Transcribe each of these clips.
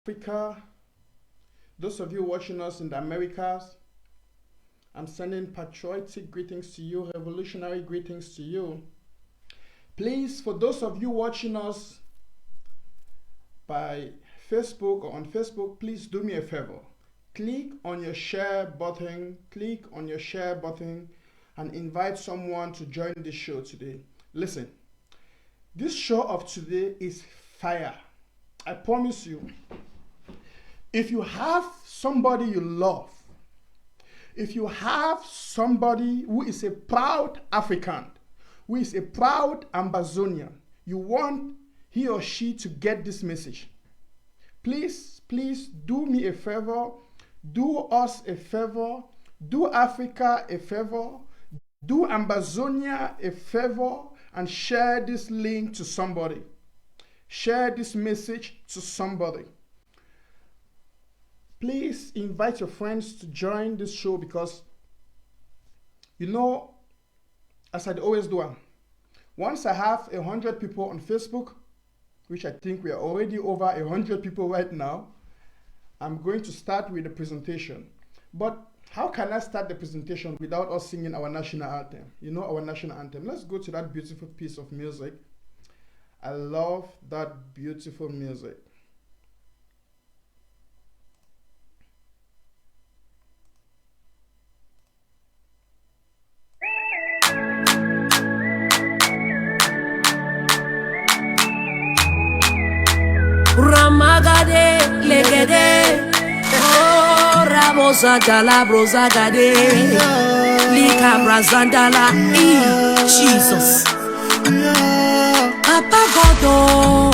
Africa, those of you watching us in the Americas, I'm sending patriotic greetings to you, revolutionary greetings to you. Please, for those of you watching us by Facebook or on Facebook, please do me a favor. Click on your share button, and invite someone to join this show today. Listen, this show of today is fire. I promise you. If you have somebody you love, if you have somebody who is a proud African, who is a proud Ambazonian, you want he or she to get this message, please do me a favor, do us a favor, do Africa a favor, do Ambazonia a favor, and share this link to somebody. Share this message to somebody. Please invite your friends to join this show because, you know, as I always do, once I have 100 people on Facebook, which I think we are already over 100 people right now, I'm going to start with the presentation. But how can I start the presentation without us singing our national anthem? You know our national anthem. Let's go to that beautiful piece of music. I love that beautiful music. Ramagade, legede, oh, Ramosandala, brozagade, Lika brazandala, Jesus. Papa God,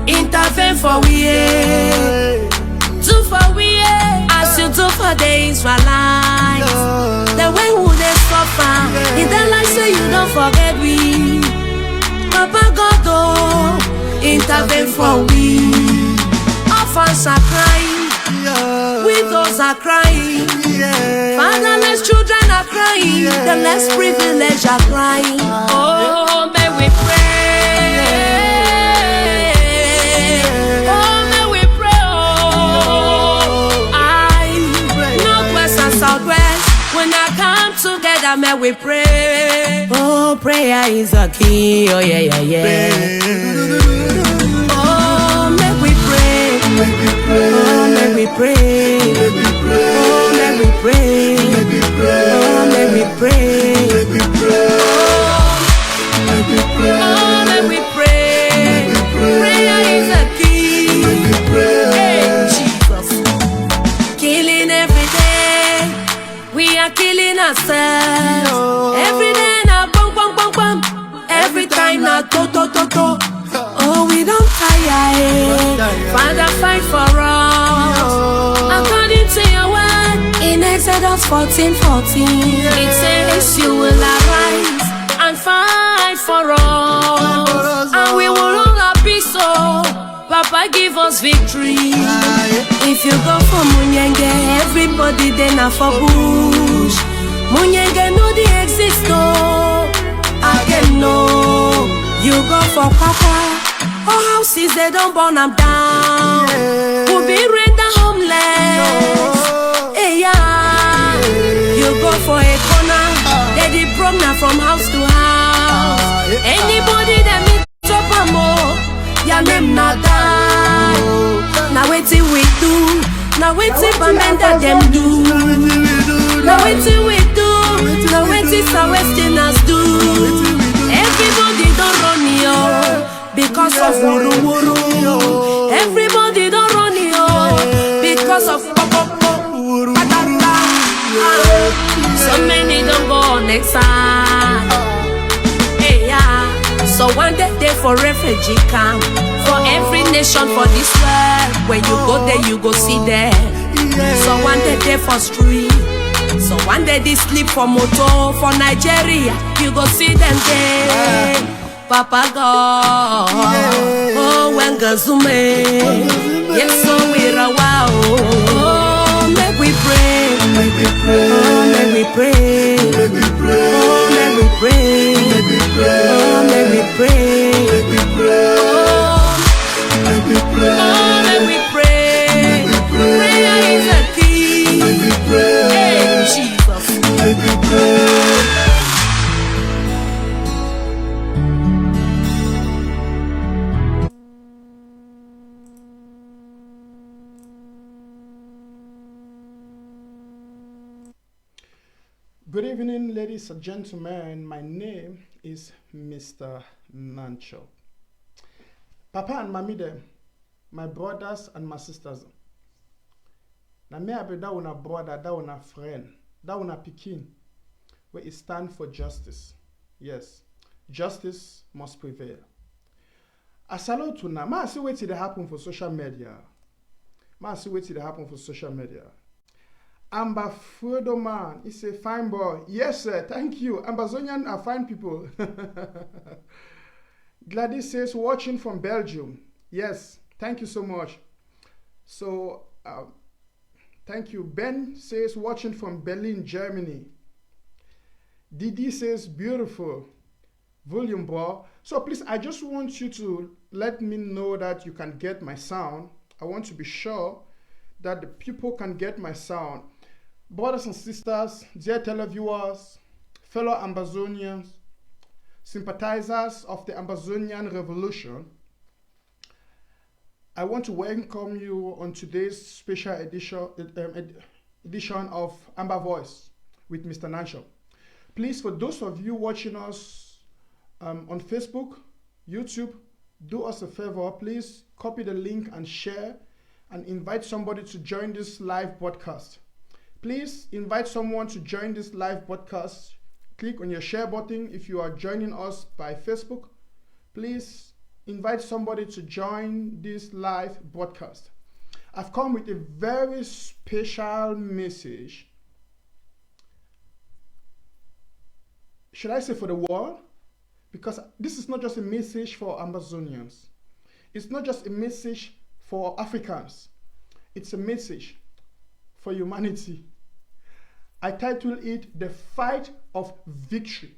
intervene for we, do for we, as you do for the Israelites. The way who they suffer, in their life say you don't forget we. Papa God, intervene for we. Orphans are crying, widows are crying, fatherless children are crying, the less privileged are crying. Oh, may we pray. Oh, may we pray. Oh, northwest and southwest, when I come together, may we pray. Oh, prayer is a key. Oh, yeah. Oh, let me pray. Oh, let me pray. Oh, let me pray. Oh, let me pray. Prayer is a key. Hey, Jesus. Killing every day. We are killing ourselves. Every day now, bum, bum, bum, bum. Every time now, to. Oh, we don't tire. Father, fight for us. According to your word in Exodus 14:14, it says you will arise and fight for us, and we will all be so. Papa, give us victory. If you go for Munyenge, everybody then are for bush. Munyenge know the exist, no. Again, no. You go for Papa. Oh, houses they don't burn them down. We'll be render homeless. Hey, yeah. You go for a corner. They did program from house to house. Anybody that meets up a more, your name not die. Now wait till we do. Now wait till Bamenda them do. Now wait till we do. Now wait till some Westerners do. Everybody don't run you because of wuru wuru. Everybody don't run you because of popo patata. So many don't go on exam. Hey, yeah. So one day they for refugee camp, for every nation for this world. When you go there, you go see them. So one day they for street. So one day they sleep for motor for Nigeria. You go see them there. Papa God, oh when Gazume, yes so we're a wow. Oh, let we pray, oh let we pray, oh let we pray, oh let we pray, oh let we pray. Good evening, ladies and gentlemen. My name is Mr. Nancho. Papa and Mommy them, my brothers and my sisters. Na me abe da una brother, da una friend, da una pikin, where it stand for justice. Yes, justice must prevail. I salute to now. Ma see what it happen for social media. Ma see what it happen for social media. Ambazonia man, he's a fine boy. Yes, sir. Thank you. Ambazonian are fine people. Gladys says watching from Belgium. Yes, thank you so much. So, thank you. Ben says watching from Berlin, Germany. Didi says beautiful. Volume bro. So please, I just want you to let me know that you can get my sound. I want to be sure that the people can get my sound. Brothers and sisters, dear televiewers, fellow Ambazonians, sympathizers of the Ambazonian revolution, I want to welcome you on today's special edition of Amber Voice with Mr. Nancho. Please, for those of you watching us on Facebook, YouTube, do us a favor. Please copy the link and share and invite somebody to join this live broadcast. Please invite someone to join this live broadcast. Click on your share button if you are joining us by Facebook. Please invite somebody to join this live broadcast. I've come with a very special message. Should I say for the world? Because this is not just a message for Ambazonians. It's not just a message for Africans. It's a message for humanity. I title it The Fight of Victory.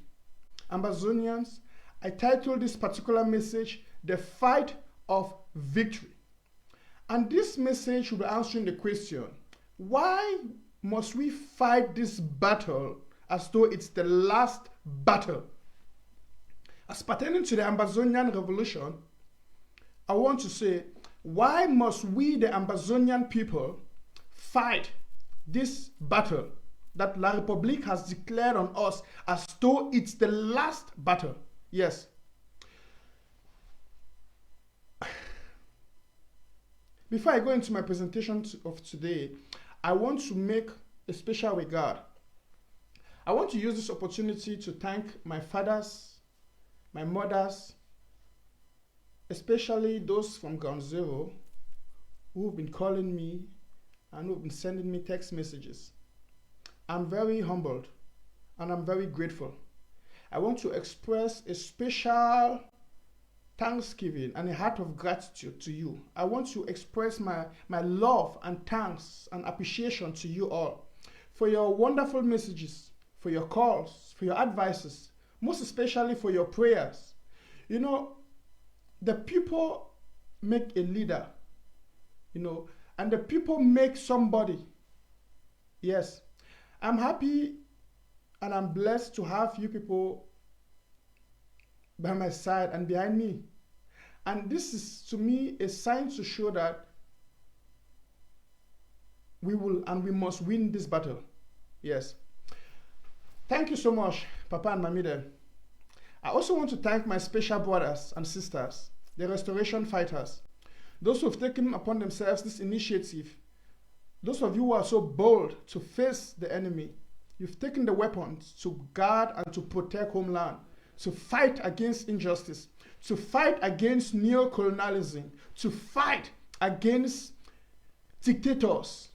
Ambazonians, I title this particular message The Fight of Victory. And this message will be answering the question, why must we fight this battle as though it's the last battle? As pertaining to the Ambazonian revolution, I want to say, why must we, the Ambazonian people, fight this battle that La République has declared on us as though it's the last battle? Yes. Before I go into my presentation of today, I want to make a special regard. I want to use this opportunity to thank my fathers, my mothers, especially those from Ground Zero who've been calling me and who've been sending me text messages. I'm very humbled and I'm very grateful. I want to express a special thanksgiving and a heart of gratitude to you. I want to express my love and thanks and appreciation to you all for your wonderful messages, for your calls, for your advices, most especially for your prayers. You know, the people make a leader, you know, and the people make somebody. Yes, I'm happy and I'm blessed to have you people by my side and behind me. And this is, to me, a sign to show that we will and we must win this battle. Yes. Thank you so much, Papa and Mamide. I also want to thank my special brothers and sisters, the restoration fighters, those who have taken upon themselves this initiative. Those of you who are so bold to face the enemy, you've taken the weapons to guard and to protect homeland, to fight against injustice, to fight against neo-colonialism, to fight against dictators.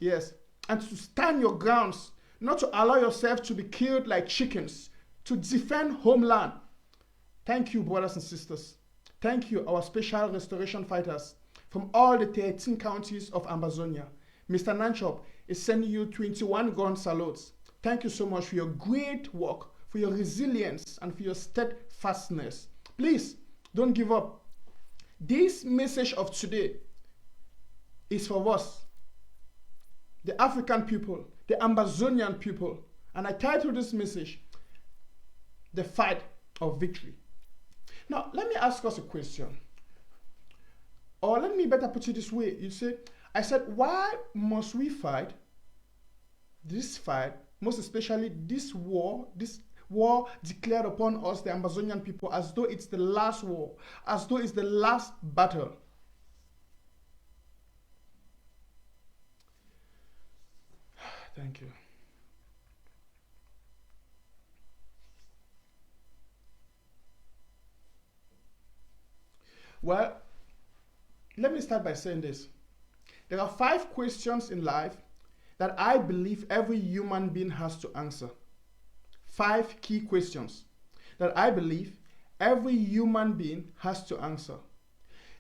Yes, and to stand your grounds, not to allow yourself to be killed like chickens, to defend homeland. Thank you, brothers and sisters. Thank you, our special restoration fighters from all the 13 counties of Ambazonia. Mr. Nancho is sending you 21 gun salutes. Thank you so much for your great work, for your resilience, and for your steadfastness. Please, don't give up. This message of today is for us, the African people, the Ambazonian people. And I titled this message, The Fight of Victory. Now, let me ask us a question. Or let me better put it this way. I said, why must we fight this fight most especially this war declared upon us, the Ambazonian people, as though it's the last war, as though it's the last battle. Thank you. Well, let me start by saying this. There are 5 questions in life that I believe every human being has to answer. 5 key questions that I believe every human being has to answer.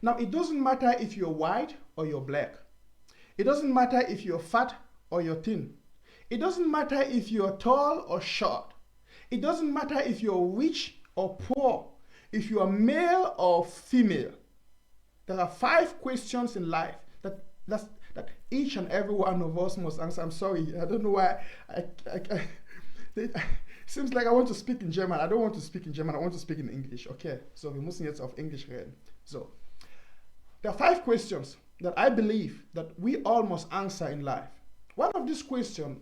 Now, it doesn't matter if you're white or you're black. It doesn't matter if you're fat or you're thin. It doesn't matter if you're tall or short. It doesn't matter if you're rich or poor, if you are male or female. There are 5 questions in life that each and every one of us must answer. I'm sorry, I don't know why. It seems like I want to speak in German. I don't want to speak in German. I want to speak in English. Okay, so wir müssen jetzt auf Englisch reden. So, there are 5 questions that I believe that we all must answer in life. One of these questions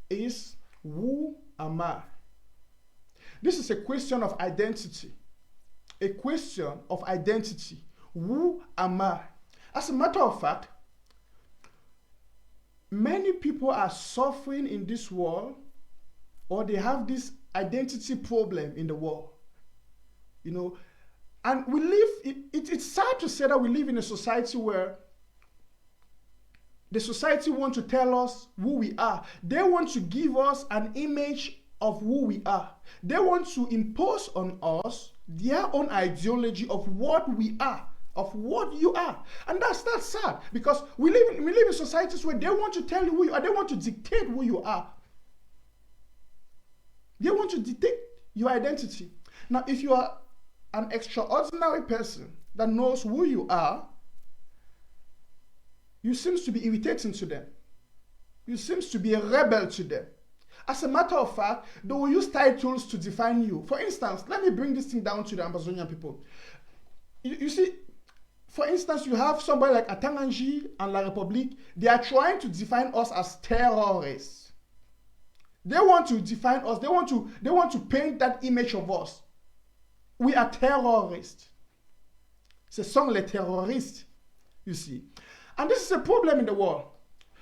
is, who am I? This is a question of identity. A question of identity. Who am I? As a matter of fact, many people are suffering in this world, or they have this identity problem in the world. You know, and we live, it's sad to say that we live in a society where the society wants to tell us who we are. They want to give us an image of who we are. They want to impose on us their own ideology of what we are, of what you are. And that's sad, because we live in societies where they want to tell you who you are. They want to dictate who you are. They want to dictate your identity. Now, if you are an extraordinary person that knows who you are, you seem to be irritating to them. You seem to be a rebel to them. As a matter of fact, they will use titles to define you. For instance, let me bring this thing down to the Ambazonian people. You see, for instance, you have somebody like Atanganji and La République. They are trying to define us as terrorists. They want to define us. They want to paint that image of us. We are terrorists. Ce sont les terroristes, you see. And this is a problem in the world.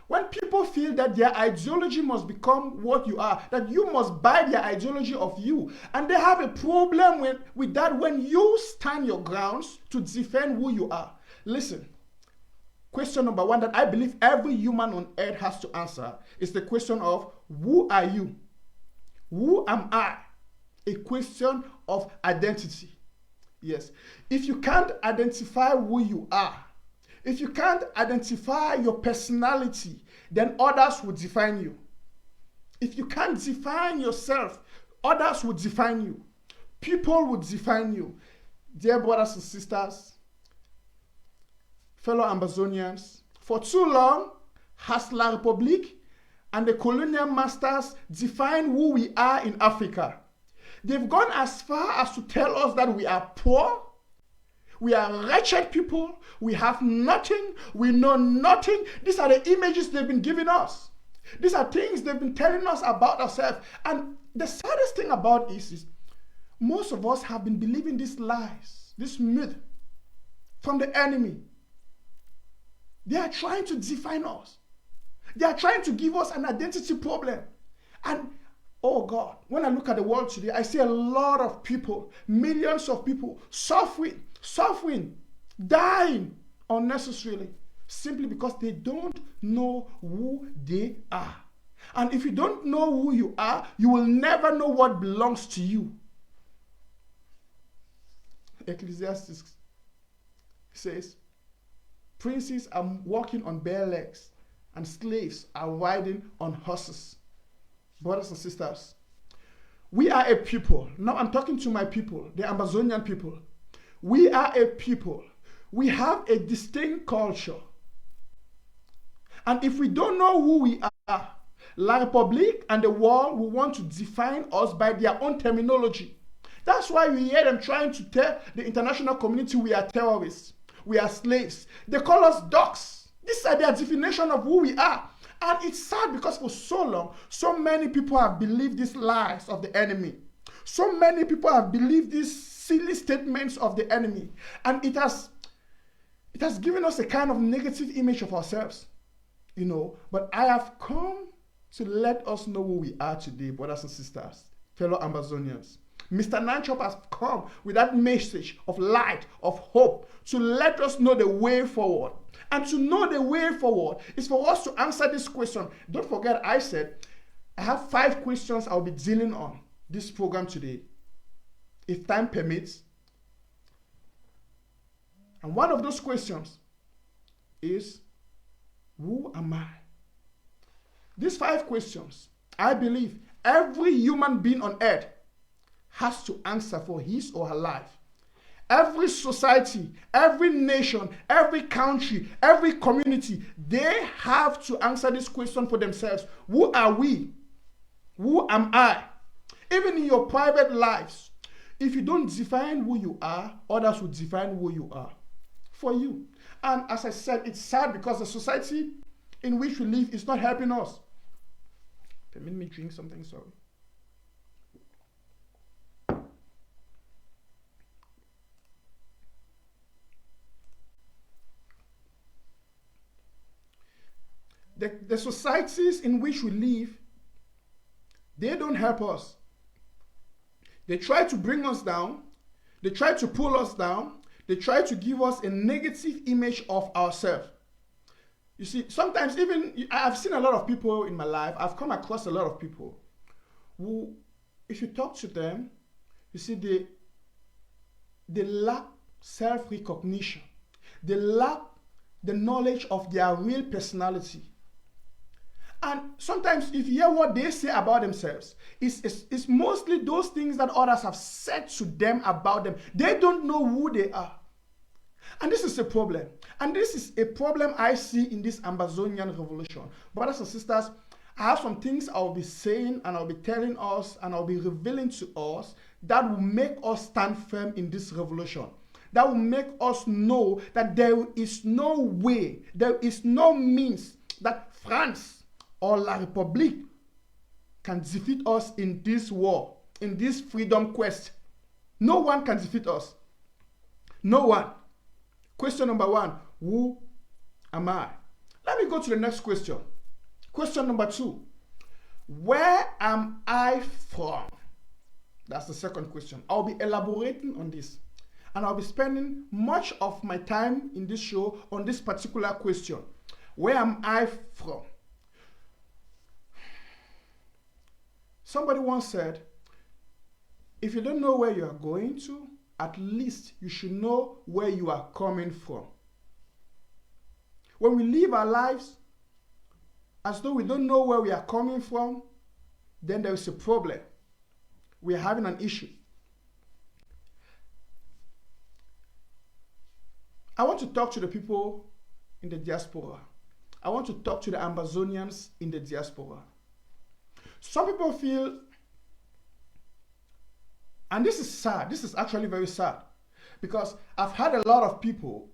When people feel that their ideology must become what you are, that you must buy their ideology of you, and they have a problem with that when you stand your grounds to defend who you are. Listen, question number 1 that I believe every human on earth has to answer is the question of, who are you? Who am I? A question of identity. Yes. If you can't identify who you are, if you can't identify your personality, then others will define you. If you can't define yourself, others will define you. People will define you. Dear brothers and sisters, fellow Ambazonians, for too long has La République and the colonial masters defined who we are in Africa. They've gone as far as to tell us that we are poor, we are wretched people, we have nothing, we know nothing. These are the images they've been giving us. These are things they've been telling us about ourselves. And the saddest thing about it is most of us have been believing these lies, this myth from the enemy. They are trying to define us. They are trying to give us an identity problem. And oh God, when I look at the world today, I see a lot of people, millions of people suffering, dying unnecessarily, simply because they don't know who they are. And if you don't know who you are, you will never know what belongs to you. Ecclesiastes says, princes are walking on bare legs, and slaves are riding on horses. Brothers and sisters, we are a people. Now I'm talking to my people, the Ambazonian people. We are a people. We have a distinct culture. And if we don't know who we are, La République and the world will want to define us by their own terminology. That's why we hear them trying to tell the international community we are terrorists, we are slaves. They call us dogs. These are their definition of who we are. And it's sad because for so long, so many people have believed these lies of the enemy. So many people have believed these silly statements of the enemy. And it has given us a kind of negative image of ourselves. But I have come to let us know who we are today, brothers and sisters, fellow Ambazonians. Mr. Nanchop has come with that message of light, of hope, to let us know the way forward. And to know the way forward is for us to answer this question. Don't forget, I said I have 5 questions I'll be dealing on this program today, if time permits. And one of those questions is, who am I? These 5 questions, I believe every human being on earth has to answer for his or her life. Every society, every nation, every country, every community, they have to answer this question for themselves. Who are we? Who am I? Even in your private lives, if you don't define who you are, others will define who you are for you. And as I said, it's sad because the society in which we live is not helping us. Permit me drink something, sorry. The societies in which we live, they don't help us. They try to bring us down. They try to pull us down. They try to give us a negative image of ourselves. You see, sometimes even, I've seen a lot of people in my life, I've come across a lot of people who, if you talk to them, you see, they lack self-recognition. They lack the knowledge of their real personality. And sometimes if you hear what they say about themselves, it's mostly those things that others have said to them about them. They don't know who they are. And this is a problem. And this is a problem I see in this Ambazonian revolution. Brothers and sisters, I have some things I'll be saying and I'll be telling us and I'll be revealing to us that will make us stand firm in this revolution. That will make us know that there is no way, there is no means that France or La République can defeat us in this war, in this freedom quest. No one can defeat us. No one. Question number 1, who am I? Let me go to the next question. Question number 2, where am I from? That's the second question. I'll be elaborating on this. And I'll be spending much of my time in this show on this particular question. Where am I from? Somebody once said, if you don't know where you are going to, at least you should know where you are coming from. When we live our lives as though we don't know where we are coming from, then there is a problem. We are having an issue. I want to talk to the people in the diaspora. I want to talk to the Ambazonians in the diaspora. Some people feel, and this is sad, this is actually very sad, because I've had a lot of people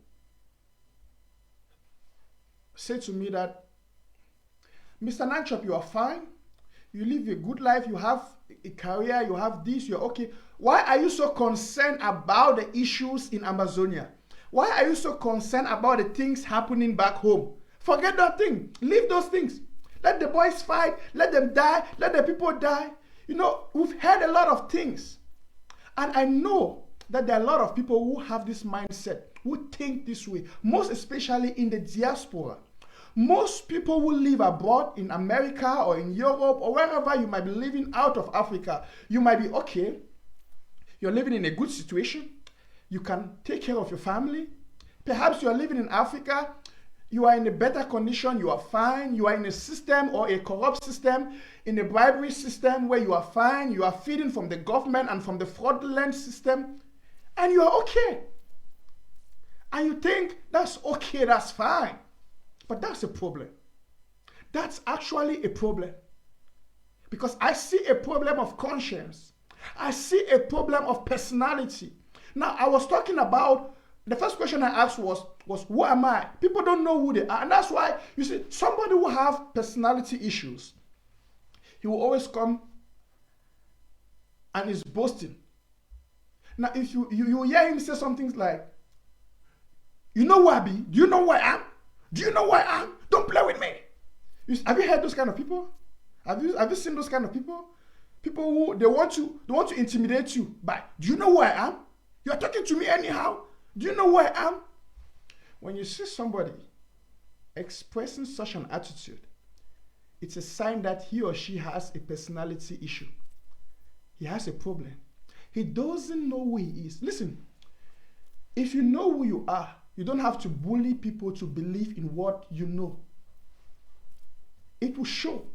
say to me that, Mr. Nanchop, you are fine, you live a good life, you have a career, you have this, you're okay. Why are you so concerned about the issues in Ambazonia? Why are you so concerned about the things happening back home? Forget that thing, leave those things. Let the boys fight, let them die, let the people die. You know, we've heard a lot of things. And I know that there are a lot of people who have this mindset, who think this way, most especially in the diaspora. Most people who live abroad in America or in Europe or wherever you might be living out of Africa, you might be okay. You're living in a good situation. You can take care of your family. Perhaps you are living in Africa. You are in a better condition, you are fine, you are in a system or a corrupt system, in a bribery system where you are fine, you are feeding from the government and from the fraudulent system, and you are okay. And you think, that's okay, that's fine. But that's a problem. That's actually a problem. Because I see a problem of conscience. I see a problem of personality. Now, I was talking about the first question I asked was who am I? People don't know who they are. And that's why, you see, somebody who have personality issues, he will always come and is boasting. Now, if you hear him say something like, you know who I be? Do you know who I am? Do you know who I am? Don't play with me. Have you heard those kind of people? Have you seen those kind of people? People who they want to intimidate you by, do you know who I am? You are talking to me anyhow. Do you know who I am? When you see somebody expressing such an attitude, it's a sign that he or she has a personality issue. He has a problem. He doesn't know who he is. Listen, if you know who you are, you don't have to bully people to believe in what you know. It will show.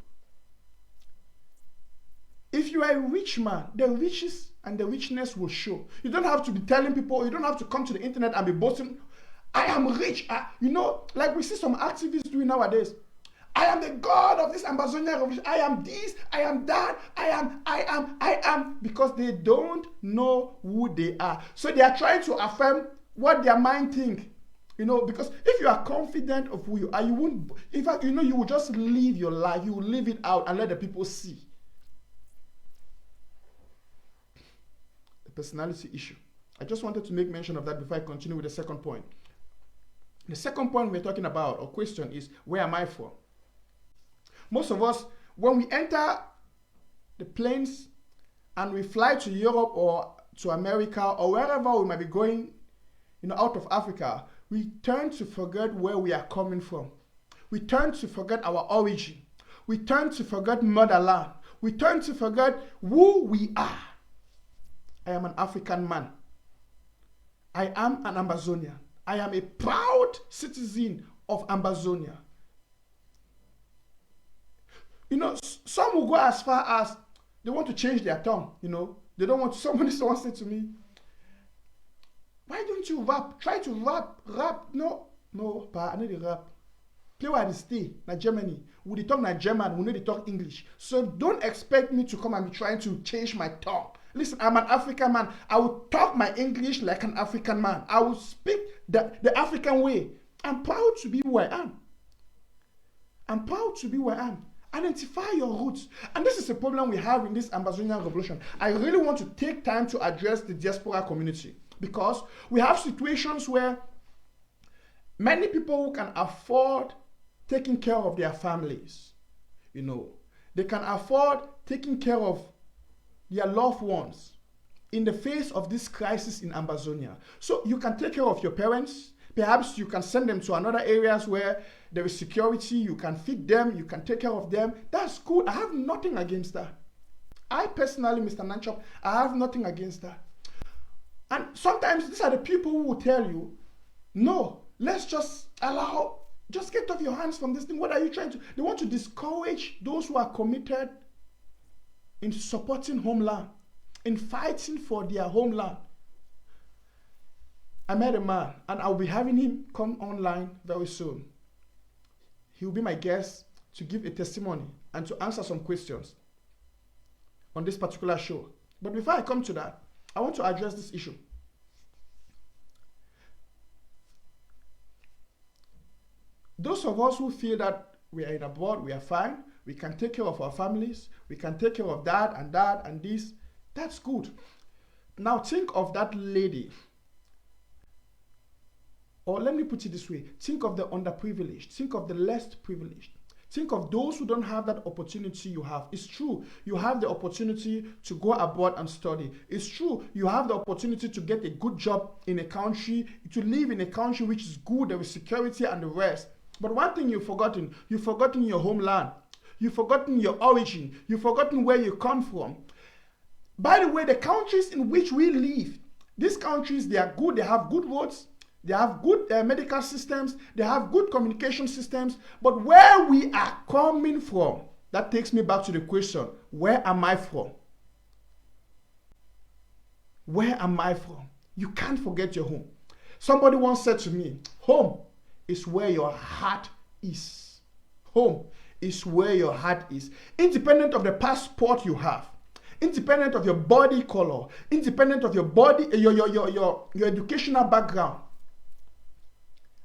If you are a rich man, the riches and the richness will show. You don't have to be telling people, you don't have to come to the internet and be boasting, I am rich. Like we see some activists doing nowadays. I am the God of this Ambazonia revolution. I am this, I am that, I am. Because they don't know who they are. So they are trying to affirm what their mind thinks. Because if you are confident of who you are, you won't, in fact, you will just live your life. You will live it out and let the people see. The personality issue. I just wanted to make mention of that before I continue with the second point. The second point we're talking about, or question, is where am I from? Most of us, when we enter the planes and we fly to Europe or to America or wherever we might be going, out of Africa, we tend to forget where we are coming from. We tend to forget our origin. We tend to forget motherland. We tend to forget who we are. I am an African man. I am an Ambazonian. I am a proud citizen of Ambazonia. Some will go as far as they want to change their tongue, They don't want, somebody once said to me, why don't you rap? Try to rap. No, I need to rap. Play where I stay, na Germany. We dey talk na German, we need to talk English. So don't expect me to come and be trying to change my tongue. Listen, I'm an African man. I will talk my English like an African man. I will speak the African way. I'm proud to be who I am. I'm proud to be who I am. Identify your roots. And this is a problem we have in this Ambazonian revolution. I really want to take time to address the diaspora community because we have situations where many people who can afford taking care of their families, they can afford taking care of their loved ones in the face of this crisis in Ambazonia. So you can take care of your parents. Perhaps you can send them to another areas where there is security. You can feed them. You can take care of them. That's good. I have nothing against that. I personally, Mr. Nanchop, I have nothing against that. And sometimes these are the people who will tell you, no, let's just get off your hands from this thing. What are you trying to? They want to discourage those who are committed in supporting homeland, in fighting for their homeland. I met a man, and I'll be having him come online very soon. He will be my guest to give a testimony and to answer some questions on this particular show. But before I come to that, I want to address this issue. Those of us who feel that we are in abroad, we are fine, we can take care of our families, we can take care of that and this, that's good. Now think of that lady, or let me put it this way, think of the underprivileged, think of the less privileged. Think of those who don't have that opportunity you have. It's true, you have the opportunity to go abroad and study. It's true, you have the opportunity to get a good job in a country, to live in a country which is good, there is security and the rest. But one thing you've forgotten your homeland. You've forgotten your origin. You've forgotten where you come from. By the way, the countries in which we live, these countries, they are good, they have good roads, they have good medical systems, they have good communication systems, but where we are coming from, that takes me back to the question, where am I from? Where am I from? You can't forget your home. Somebody once said to me, home is where your heart is. Home is where your heart is. Independent of the passport you have, independent of your body color, independent of your body, your educational background,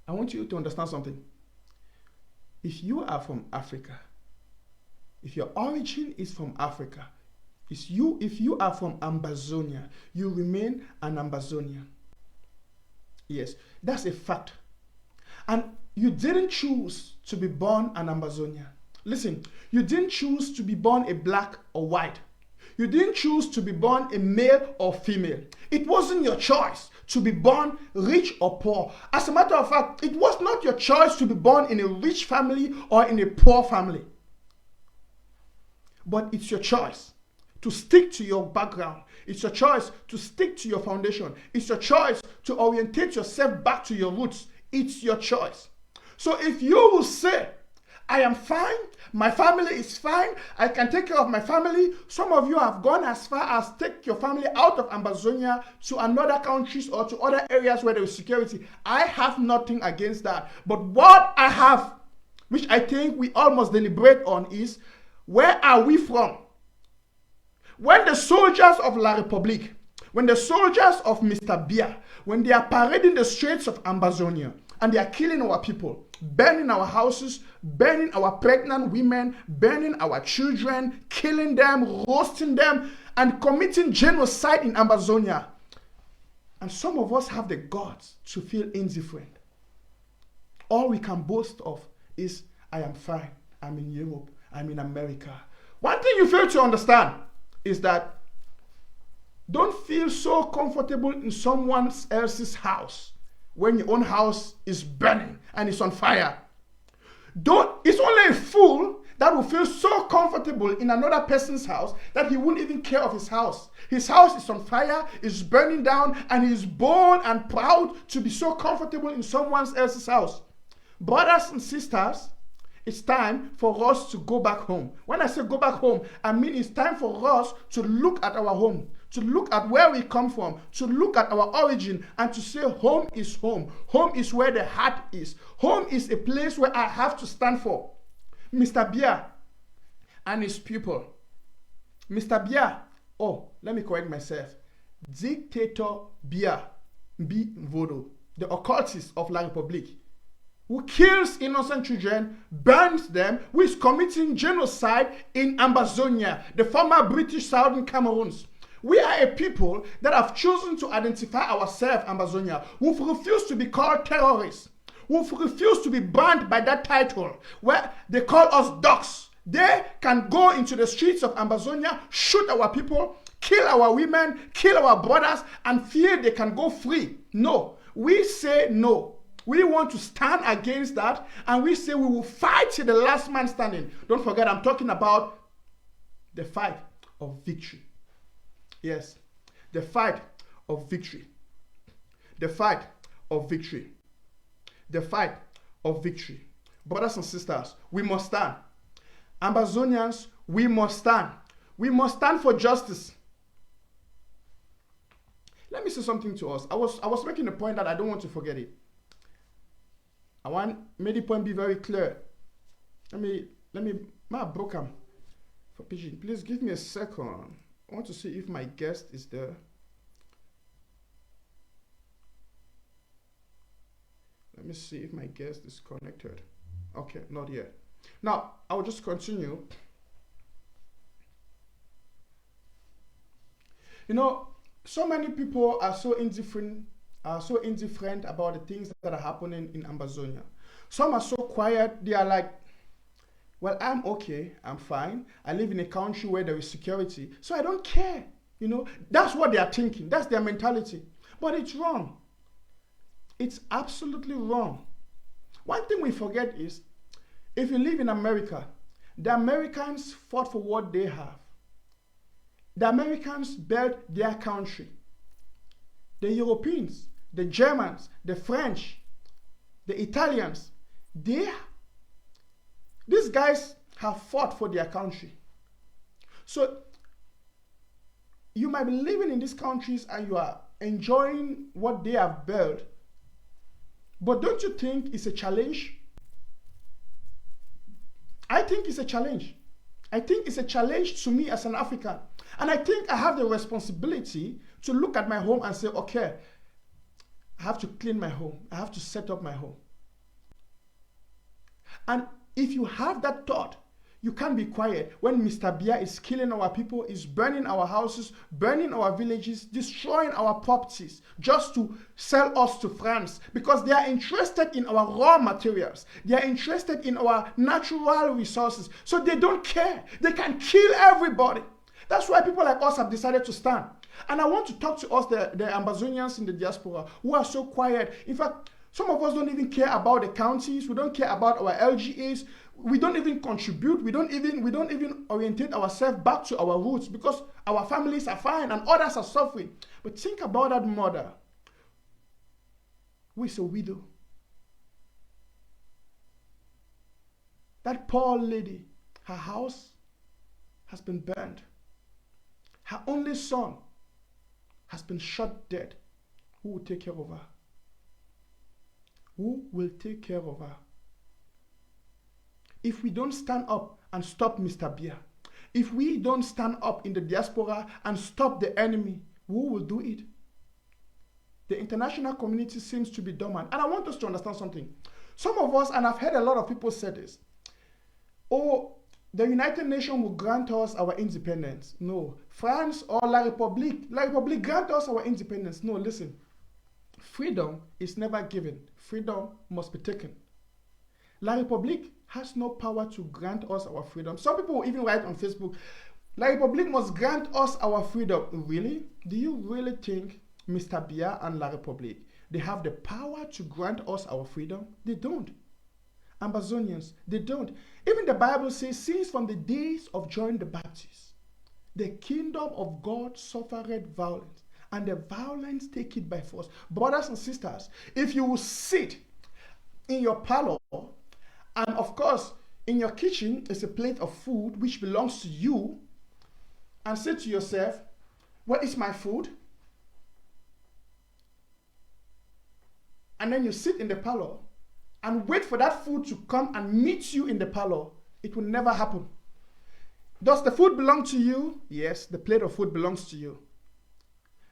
I want you to understand something. If you are from Africa, if your origin is from Africa, if you are from Ambazonia, you remain an Ambazonian. Yes, that's a fact. And you didn't choose to be born an Ambazonian. Listen, you didn't choose to be born a black or white. You didn't choose to be born a male or female. It wasn't your choice to be born rich or poor. As a matter of fact, it was not your choice to be born in a rich family or in a poor family. But it's your choice to stick to your background. It's your choice to stick to your foundation. It's your choice to orientate yourself back to your roots. It's your choice. So if you will say, I am fine, my family is fine, I can take care of my family. Some of you have gone as far as take your family out of Ambazonia to another countries or to other areas where there is security. I have nothing against that. But what I have, which I think we all must deliberate on, is where are we from? When the soldiers of La République, when the soldiers of Mr. Biya, when they are parading the streets of Ambazonia and they are killing our people, burning our houses, burning our pregnant women, burning our children, killing them, roasting them, and committing genocide in Ambazonia. And some of us have the guts to feel indifferent. All we can boast of is, I am fine, I'm in Europe, I'm in America. One thing you fail to understand is that don't feel so comfortable in someone else's house when your own house is burning and it's on fire. It's only a fool that will feel so comfortable in another person's house that he won't even care of his house. His house is on fire, is burning down, and he's bold and proud to be so comfortable in someone else's house. Brothers and sisters, it's time for us to go back home. When I say go back home, I mean it's time for us to look at our home, to look at where we come from, to look at our origin, and to say home is home. Home is where the heart is. Home is a place where I have to stand for. Mr. Biya and his people. Mr. Biya, let me correct myself. Dictator Biya B. Vodo, the occultist of La République, who kills innocent children, burns them, who is committing genocide in Ambazonia, the former British Southern Cameroons. We are a people that have chosen to identify ourselves, Ambazonia, who've refused to be called terrorists, who've refused to be banned by that title, where they call us dogs. They can go into the streets of Ambazonia, shoot our people, kill our women, kill our brothers, and feel they can go free. No, we say no. We want to stand against that, and we say we will fight till the last man standing. Don't forget, I'm talking about the fight of victory. Yes, the fight of victory. The fight of victory. The fight of victory. Brothers and sisters, we must stand. Ambazonians, we must stand. We must stand for justice. Let me say something to us. I was making a point that I don't want to forget it. I want make the point be very clear. Let me my broken for pigeon. Please give me a second. I want to see if my guest is there. Let me see if my guest is connected. Okay, not yet. Now, I will just continue. You know, so many people are so indifferent about the things that are happening in Ambazonia. Some are so quiet, they are like, well, I'm okay, I'm fine. I live in a country where there is security, so I don't care. You know, that's what they are thinking. That's their mentality. But it's wrong. It's absolutely wrong. One thing we forget is, if you live in America, the Americans fought for what they have. The Americans built their country. The Europeans, the Germans, the French, the Italians, these guys have fought for their country. So you might be living in these countries and you are enjoying what they have built, but don't you think it's a challenge? I think it's a challenge. I think it's a challenge to me as an African. And I think I have the responsibility to look at my home and say, okay, I have to clean my home. I have to set up my home. And if you have that thought, you can't be quiet when Mr. Bia is killing our people, is burning our houses, burning our villages, destroying our properties just to sell us to France, because they are interested in our raw materials. They are interested in our natural resources. So they don't care. They can kill everybody. That's why people like us have decided to stand. And I want to talk to us, the Ambazonians in the diaspora, who are so quiet. In fact, some of us don't even care about the counties. We don't care about our LGAs. We don't even contribute. We don't even orientate ourselves back to our roots, because our families are fine and others are suffering. But think about that mother who is a widow. That poor lady, her house has been burned. Her only son has been shot dead. Who will take care of her? Who will take care of her? If we don't stand up and stop Mr. Bia, if we don't stand up in the diaspora and stop the enemy, who will do it? The international community seems to be dormant. And I want us to understand something. Some of us, and I've heard a lot of people say this, oh, the United Nations will grant us our independence. No. France or La République grant us our independence. No, listen. Freedom is never given. Freedom must be taken. La République has no power to grant us our freedom. Some people will even write on Facebook, La République must grant us our freedom. Really? Do you really think Mr. Bia and La République, they have the power to grant us our freedom? They don't. Ambazonians, they don't. Even the Bible says, since from the days of John the Baptist, the kingdom of God suffered violence, and the violence take it by force. Brothers and sisters, if you will sit in your parlor, and of course, in your kitchen is a plate of food which belongs to you, and say to yourself, what is my food? And then you sit in the parlor and wait for that food to come and meet you in the parlor. It will never happen. Does the food belong to you? Yes, the plate of food belongs to you.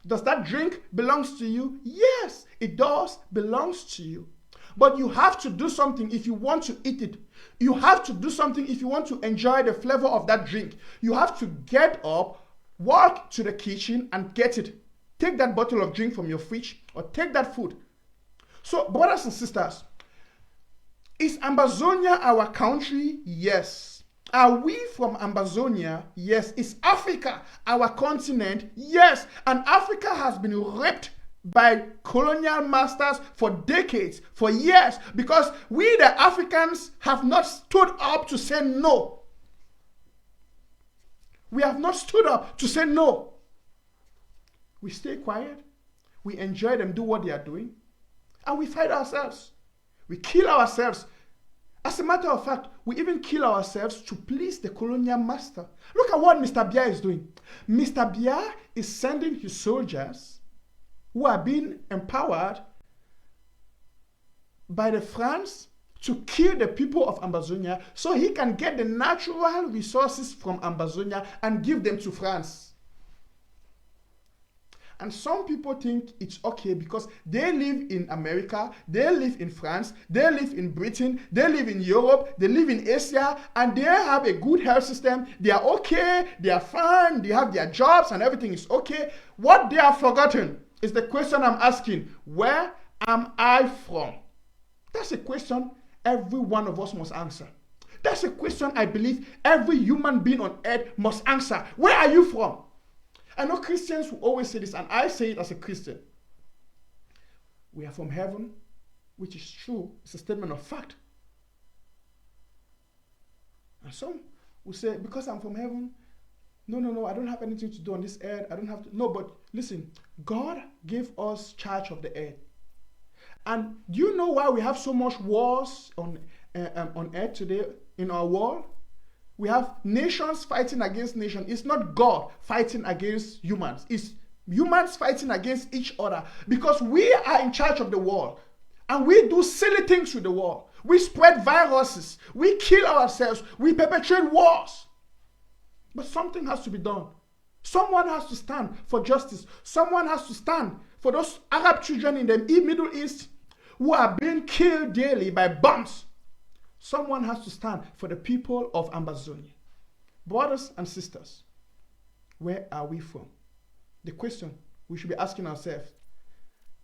Does that drink belongs to you? Yes, it does belongs to you. But you have to do something if you want to eat it. You have to do something if you want to enjoy the flavor of that drink. You have to get up, walk to the kitchen and get it. Take that bottle of drink from your fridge or take that food. So, brothers and sisters, is Ambazonia our country? Yes. Are we from Ambazonia? Yes. Is Africa our continent? Yes. And Africa has been raped by colonial masters for decades, for years, because we the Africans have not stood up to say no. We have not stood up to say no. We stay quiet. We enjoy them do what they are doing. And we fight ourselves. We kill ourselves. As a matter of fact, we even kill ourselves to please the colonial master. Look at what Mr. Bia is doing. Mr. Bia is sending his soldiers who are being empowered by the France to kill the people of Ambazonia so he can get the natural resources from Ambazonia and give them to France. And some people think it's okay because they live in America, they live in France, they live in Britain, they live in Europe, they live in Asia, and they have a good health system. They are okay, they are fine, they have their jobs and everything is okay. What they have forgotten is the question I'm asking, where am I from? That's a question every one of us must answer. That's a question I believe every human being on earth must answer. Where are you from? I know Christians will always say this, and I say it as a Christian. We are from heaven, which is true. It's a statement of fact. And some will say, because I'm from heaven, no, I don't have anything to do on this earth. I don't have to. No, but listen, God gave us charge of the earth. And do you know why we have so much wars on earth today in our world? We have nations fighting against nations. It's not God fighting against humans. It's humans fighting against each other because we are in charge of the world. And we do silly things with the world. We spread viruses. We kill ourselves. We perpetrate wars. But something has to be done. Someone has to stand for justice. Someone has to stand for those Arab children in the Middle East who are being killed daily by bombs. Someone has to stand for the people of Ambazonia. Brothers and sisters, where are we from? The question we should be asking ourselves,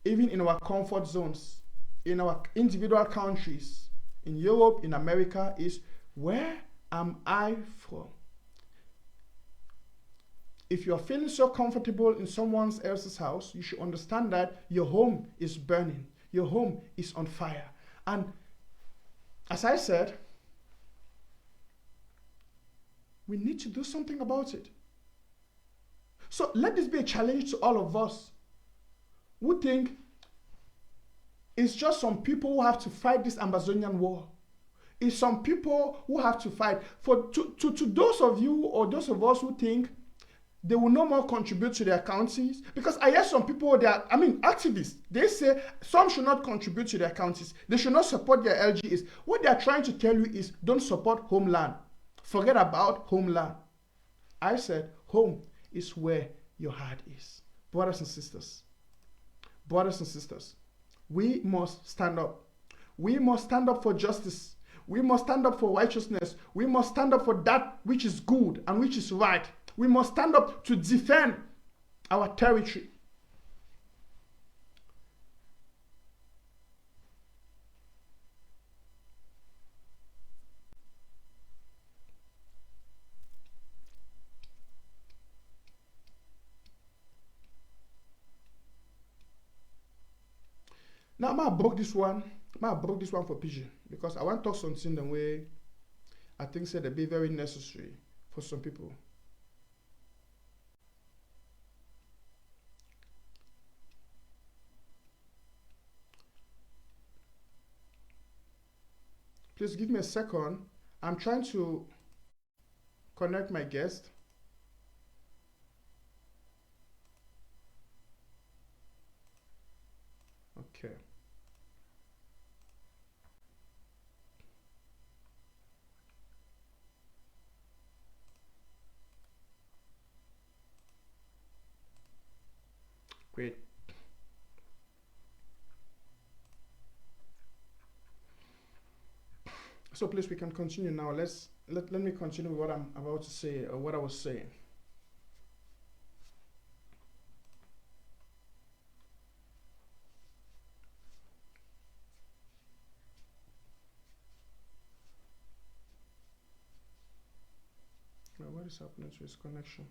even in our comfort zones, in our individual countries, in Europe, in America, is where am I from? If you're feeling so comfortable in someone else's house, you should understand that your home is burning. Your home is on fire. And as I said, we need to do something about it. So let this be a challenge to all of us who think it's just some people who have to fight this Ambazonian war. It's some people who have to fight. To those of you or those of us who think they will no more contribute to their counties, because I hear some people, activists, they say some should not contribute to their counties. They should not support their LGAs. What they are trying to tell you is don't support homeland. Forget about homeland. I said home is where your heart is. Brothers and sisters, we must stand up. We must stand up for justice. We must stand up for righteousness. We must stand up for that which is good and which is right. We must stand up to defend our territory. Now, I broke this one for Pigeon because I want to talk something the way I think said it be very necessary for some people. Please give me a second. I'm trying to connect my guest. Okay. Great. So please, we can continue now. Let me continue with what I'm about to say, or what I was saying. Now, what is happening to his connection?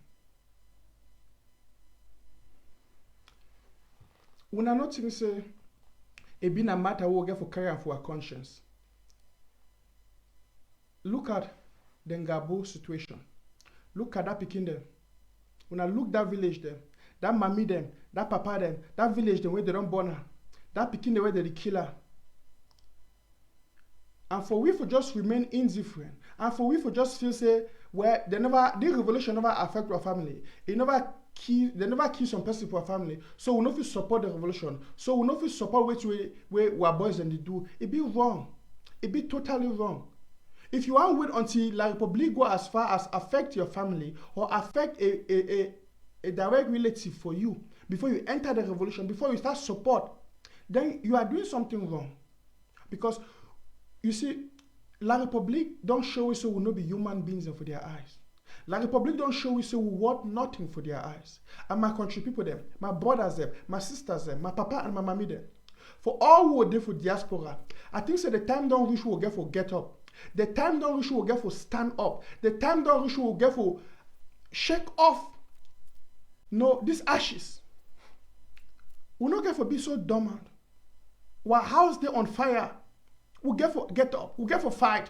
When I not even say, it be a matter we get for carry for our conscience. Look at the Ngabo situation. Look at that picking them. When I look that village them, that mommy them, that papa them, that village them where they don't born her, that picking the way they kill her. And for we for just remain indifferent, and for we for just feel say, where the revolution never affect our family. They never kill some person for our family. So we not support the revolution. So we not support where our boys and they do. It be wrong. It be totally wrong. If you want to wait until La Republique go as far as affect your family or affect a direct relative for you before you enter the revolution, before you start support, then you are doing something wrong. Because you see, La Republique don't show us so we will not be human beings for their eyes. La Republique don't show us so we want nothing for their eyes. And my country people them, my brothers them, my sisters them, my papa and my mommy them. For all who are there for diaspora, I think so the time don't reach we will get for get up. The time don't reach we will get for stand up. The time don't reach we will get for shake off these ashes. We'll not get for be so dormant. Our house they on fire. We'll get for get up. We'll get for fight.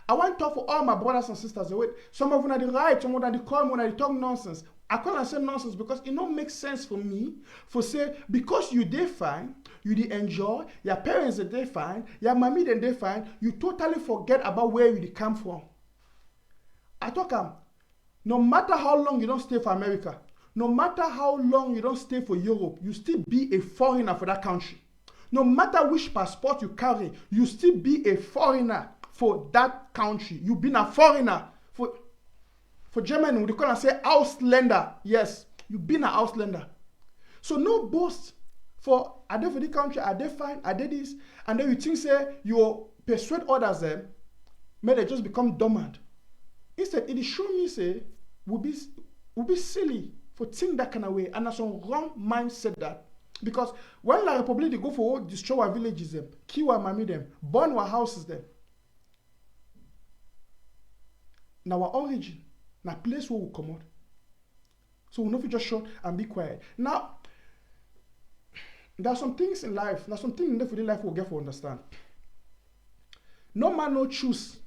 I want to talk for all my brothers and sisters. Wait, some of them are the right, some of them are the calm, when I talk nonsense. I call and say nonsense because it don't make sense for me for say because you they fine, you they enjoy, your parents they fine, your mommy then they fine, you totally forget about where you come from. I talk no matter how long you don't stay for America, no matter how long you don't stay for Europe, you still be a foreigner for that country. No matter which passport you carry, you still be a foreigner for that country. You've been a foreigner for Germany. They call and say Ausländer. Yes, you've been an Ausländer. So no boast for are they for the country, are they fine, are they this, and then you think say you persuade others them may they just become dormant. Instead, it is showing me say we'll be silly for think that kind of way, and that's some wrong mindset that. Because when La Republic they go for all destroy our villages them, kill our mammy them, burn our houses them. Now our origin, now place where we come out. So we know if we just shut and be quiet. Now, there are some things in life, there's some things in everyday life we'll get to understand. No man no choose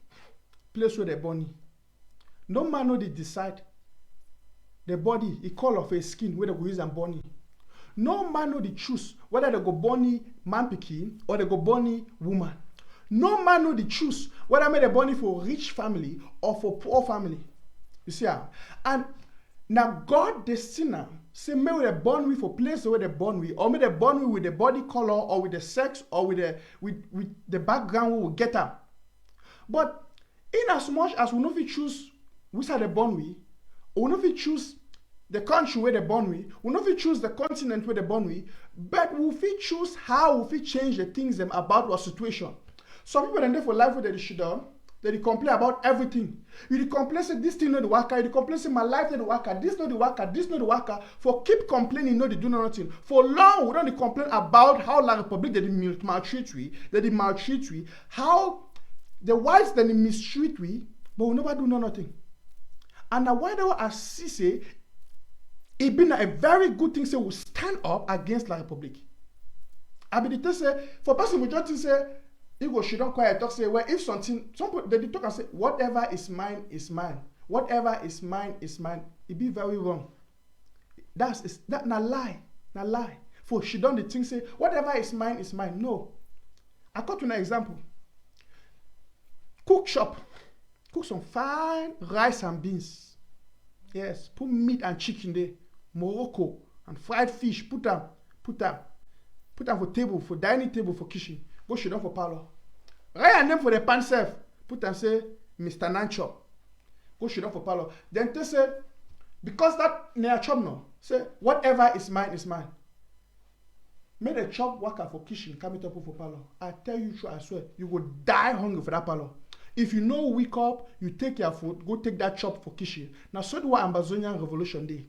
place where they're born. No man no they decide the body, the color of a skin where they go use and born. No man no they choose whether they go born man pikin or they go born woman. No man no they choose whether they born for rich family or for poor family. You see how? And now God destined say may they born with for place where they born with, or may they born with the body color or with the sex or with the background we will get up. But in as much as we know we choose which are they born with, we know we choose the country where they born with, we know we choose the continent where they born with, but we choose how we change the things them about our situation. Some people are there for life where they should done. They complain about everything. You complain say this thing not the worker. You complain say my life not the worker. This not the worker. This not the worker. For keep complaining, no, they do nothing. For long, we don't complain about how La Republic they maltreat we, they maltreat we, how the whites they mistreat we, but we never do nothing. And now why do I see say it been a very good thing say we stand up against La Republic. I mean it say for person we just say. She don't quiet talk say well if something some people they talk and say whatever is mine is mine. Whatever is mine is mine. It be very wrong. That na lie. Na lie. For she don't the thing say whatever is mine is mine. No. I got to an example. Cook shop. Cook some fine rice and beans. Yes. Put meat and chicken there. Morocco and fried fish. Put them for table, for dining table, for kitchen. Go sit down for parlor. Write a name for the pan self. Put and say, Mr. Nanchop. Go sit down for parlor. Then they say, because that near chop now, say, whatever is mine is mine. Make a chop worker for kitchen, come it up for parlor. I tell you true, I swear, you will die hungry for that parlor. If you know wake up, you take your food, go take that chop for kitchen. Now so do what Ambazonian Revolution Day.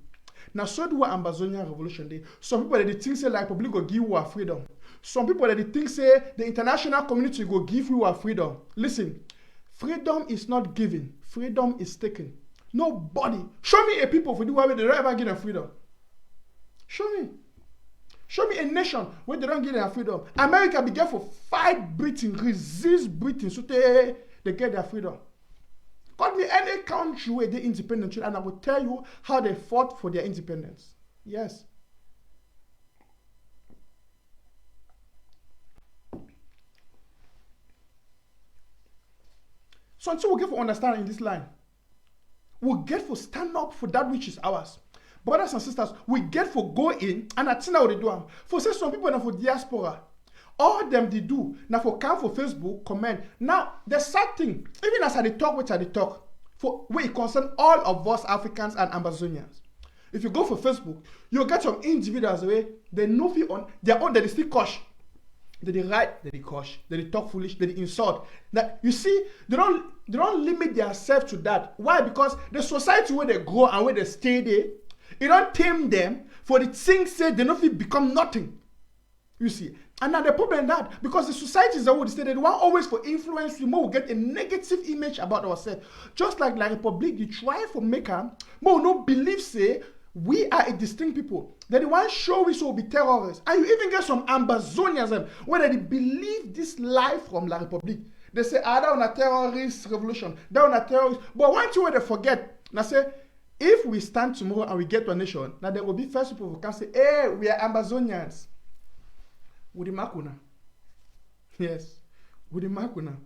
Now so do what Ambazonian Revolution Day. Some people they think say like public will give you our freedom. Some people that they think say the international community will give you our freedom. Listen, freedom is not given. Freedom is taken. Nobody. Show me a people for the way they don't ever get their freedom. Show me. Show me a nation where they don't get their freedom. America began for fight Britain, resist Britain, so they get their freedom. Call me any country where they're independent, and I will tell you how they fought for their independence. Yes. So until we get to understand in this line, we get to stand up for that which is ours. Brothers and sisters, we get to go in and I think how they do. For say some people now for diaspora, all them they do now for come for Facebook, comment. Now the sad thing, even as I talk, which I talk, for where it concern all of us Africans and Ambazonians. If you go for Facebook, you'll get some individuals where they know on their own that they still cash. They write, they curse, they talk foolish, they insult. That you see, they don't limit themselves to that. Why? Because the society where they grow and where they stay there, it don't tame them for the things say they don't feel become nothing. You see, and now the problem is that because the society is always stay, they want always for influence, we more get a negative image about ourselves. Just like La Republic, you try for make more no believe say. We are a distinct people. That the one show we will be terrorists. And you even get some Ambazonians where they believe this lie from La Republic. They say, that on a terrorist revolution, that on a terrorist. But one thing where they forget, now say, if we stand tomorrow and we get to a nation, now there will be first people who can say, hey, we are Ambazonians. With the Makuna. Yes. With the Makuna.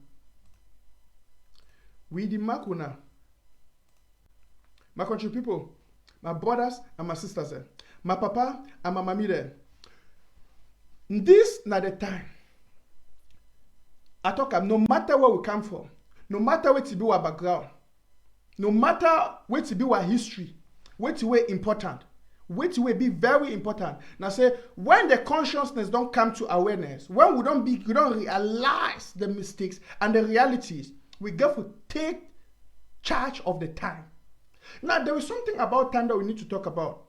With the Makuna. My country people. My brothers and my sisters there. My papa and my mommy there. This not the time. I talk no matter where we come from, no matter where to be our background, no matter where to be our history, where to be important, where to be very important. Now say when the consciousness don't come to awareness, when we don't realize the mistakes and the realities We get to take charge of the time. Now, there is something about time that we need to talk about.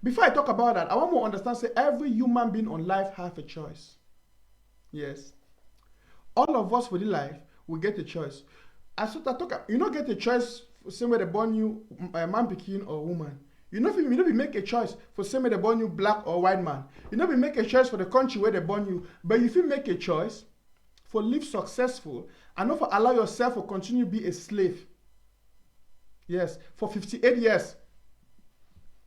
Before I talk about that, I want to understand, say, every human being on life have a choice. Yes. All of us with life, we get a choice. As I talk, you don't get a choice for same way they born you, a man, pikin, or woman. You know, make a choice for same way they born you, black or white man. You know, make a choice for the country where they born you. But if you make a choice for live successful and not for allow yourself to continue to be a slave. Yes, for 58 years,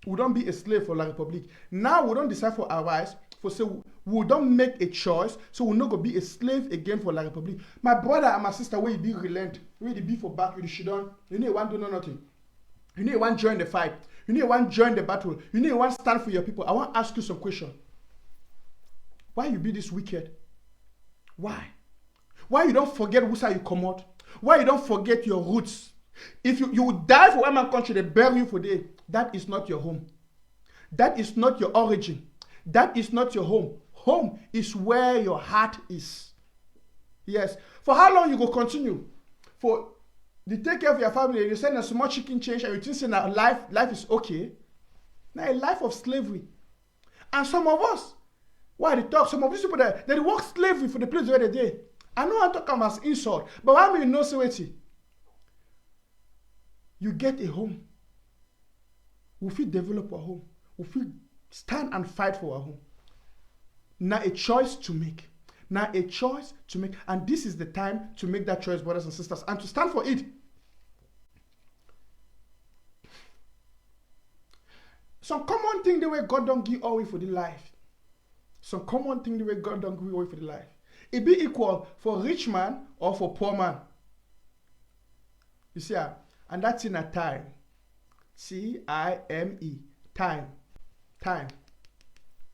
we don't be a slave for La Republique. Now we don't decide for our lives. For say we don't make a choice, so we're not gonna be a slave again for La Republique. My brother and my sister, where you be relent, where you be for back, you should don't. You know you want to do nothing. You know you want to join the fight. You know you want to join the battle. You know you want to stand for your people. I want to ask you some question. Why you be this wicked? Why? Why you don't forget who side you come out? Why you don't forget your roots? If you would die for one man country, they bury you for day. That is not your home. That is not your origin. That is not your home. Home is where your heart is. Yes. For how long you go continue? For you take care of your family and you send a small chicken change and you think say now life is okay. Now a life of slavery. And some of us, why they talk, some of these people that they work slavery for the place where they did. I know I talk about as insult, but why me no say you get a home. We feel develop our home. We feel stand and fight for our home. Now a choice to make. Now a choice to make. And this is the time to make that choice, brothers and sisters, and to stand for it. Some common thing the way God don't give away for the life. Some common thing the way God don't give away for the life. It be equal for rich man or for poor man. You see, and that's in a time. T-I-M-E. Time. Time.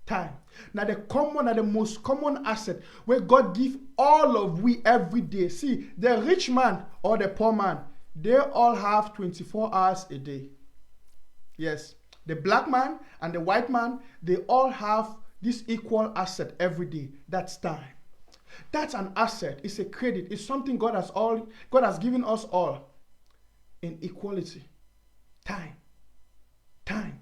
Time. Now the most common asset where God give all of we every day. See, the rich man or the poor man, they all have 24 hours a day. Yes. The black man and the white man, they all have this equal asset every day. That's time. That's an asset. It's a credit. It's something God has given us all in equality. Time. Time.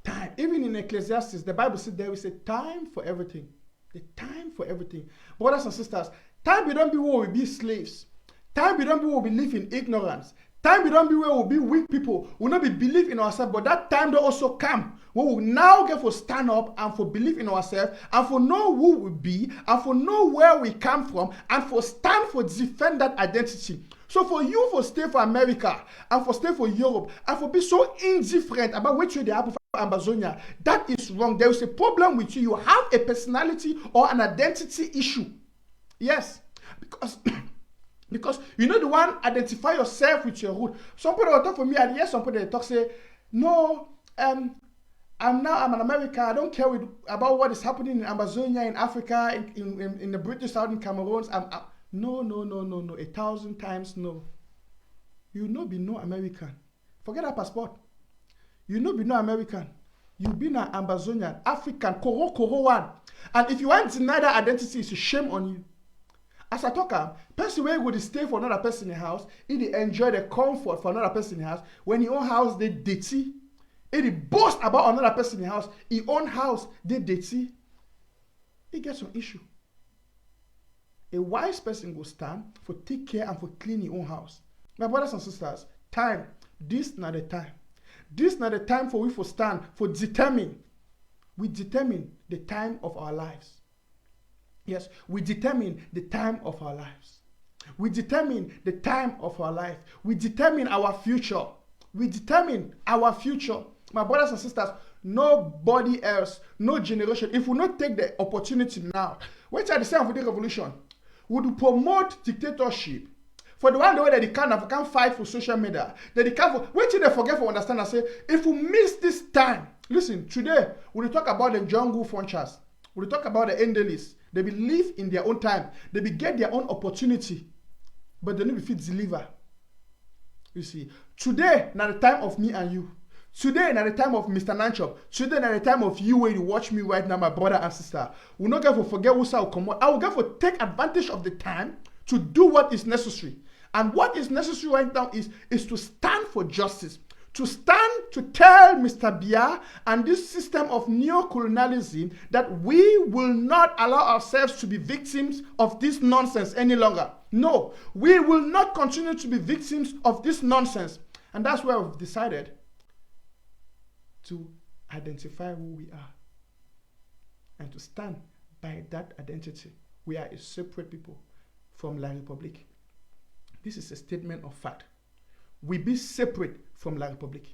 Time. Even in Ecclesiastes, the Bible said there is a time for everything. The time for everything. Brothers and sisters, time we don't be where we be slaves. Time we don't be where we live in ignorance. Time we don't be where we'll be weak people. We'll not be believe in ourselves, but that time will also come. We will now get for stand up and for believe in ourselves and for know who we be and for know where we come from and for stand for defend that identity. So for you for stay for America and for stay for Europe and for be so indifferent about which way they happen for Ambazonia, that is wrong. There is a problem with you. You have a personality or an identity issue. Yes, because you know the one identify yourself with your root. Some people will talk for me and yes, some people they talk say, no, I'm an American. I don't care about what is happening in Ambazonia, in Africa, in the British Southern Cameroons. No. 1,000 times no. You no be no American. Forget that passport. You no be no American. You be an Ambazonian, African, Koro one. And if you want to deny that identity, it's a shame on you. As I talk, person where would stay for another person in the house, he enjoy the comfort for another person in the house. When your own house they dirty, he boast about another person in the house. His own house they dirty. He gets some issue. A wise person will stand for take care and for clean your own house. My brothers and sisters, time. This not the time. This not the time for we for stand for determine. We determine the time of our lives. Yes, we determine the time of our lives. We determine the time of our life. We determine our future. We determine our future. My brothers and sisters, nobody else, no generation, if we not take the opportunity now, which are the same for the revolution, would promote dictatorship. For the one way that they can't fight for social media, that they can't for, wait till they forget for understand and say, if we miss this time, listen, today, we talk about the jungle funchers, we talk about the endelis. They will live in their own time. They will get their own opportunity. But they need to fit deliver. You see. Today, not the time of me and you. Today, not the time of Mr. Nanchop. Today, not the time of you where you watch me right now, my brother and sister. We're not going to forget who will come out. I will get to take advantage of the time to do what is necessary. And what is necessary right now is to stand for justice, to stand to tell Mr. Biya and this system of neo-colonialism that we will not allow ourselves to be victims of this nonsense any longer. No, we will not continue to be victims of this nonsense. And that's why we've decided to identify who we are and to stand by that identity. We are a separate people from La République. This is a statement of fact. We be separate from La République.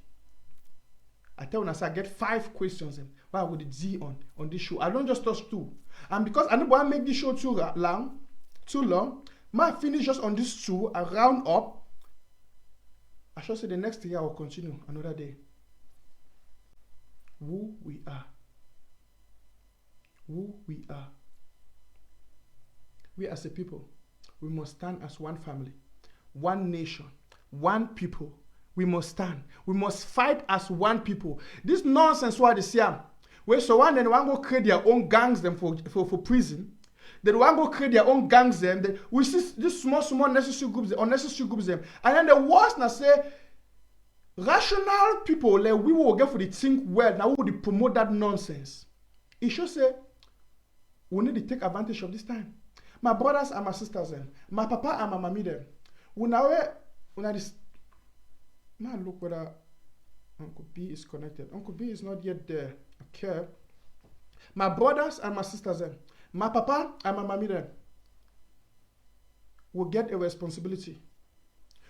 I tell you, I get 5 questions. Why would it Z on this show? I don't just touch 2. And because I don't want to make this show too long, I finish just on this 2, I round up. I shall say the next year I will continue another day. Who we are. Who we are. We as a people, we must stand as one family, one nation, one people. We must stand. We must fight as one people. This nonsense what they say, where so one then one go create their own gangs them for prison. Then one go create their own gangs them. Then we see this small necessary groups, unnecessary groups them. And then the worst now say rational people like we will get for the think well. Now we will promote that nonsense. It should say we need to take advantage of this time. My brothers and my sisters them. My papa and my mommy them. When this man look whether Uncle B is connected. Uncle B is not yet there. Okay. My brothers and my sisters them. My papa and my mommy them will get a responsibility.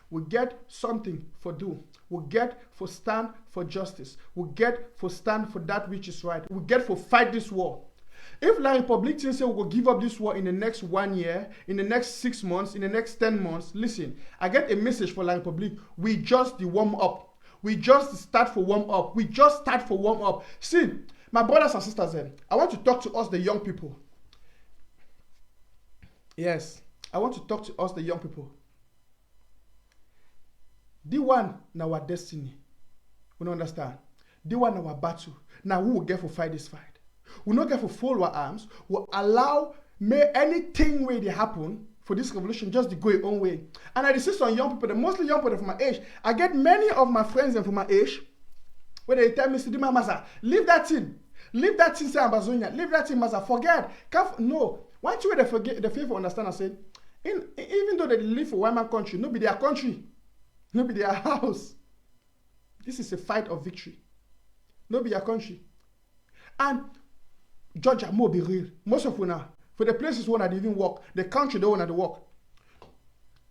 We get something for do. We get for stand for justice. We get for stand for that which is right. We get for fight this war. If La République say we will give up this war in the next 1 year, in the next 6 months, in the next 10 months, listen, I get a message for La République. We just the warm up. We just start for warm up. We just start for warm up. See, my brothers and sisters, I want to talk to us, the young people. Yes, I want to talk to us, the young people. The one now our destiny. We don't understand. The one our battle. Now who will get for fight this fight? We not get for fold our arms. We allow may anything where they happen for this revolution just to go your own way. And I see some young people, the mostly young people from my age. I get many of my friends from my age where they tell me, Sidima Maza, leave that thing. Leave that thing, say Ambazonia. Leave that thing, Maza. Forget. No. Once you they forget, the people understand, I said, even though they live for one man country, no be their country. No be their house. This is a fight of victory. No be your country. And Georgia more be real. Most of now, for the places where they even work, the country don't want to work.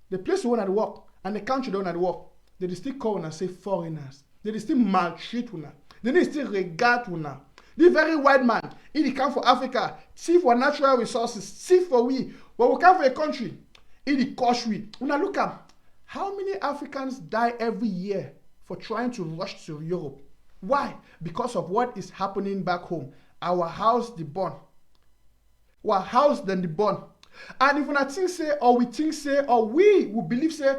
The places where they work and the country don't want to work, they still call and say foreigners. They still maltreat una. They still regard una. The very white man, he come for Africa, see for natural resources, see for we. When we come for a country, he cost we. Una look at how many Africans die every year for trying to rush to Europe. Why? Because of what is happening back home. Our house the born. Our house then the born. And if we think say, or we think say, or we will believe say,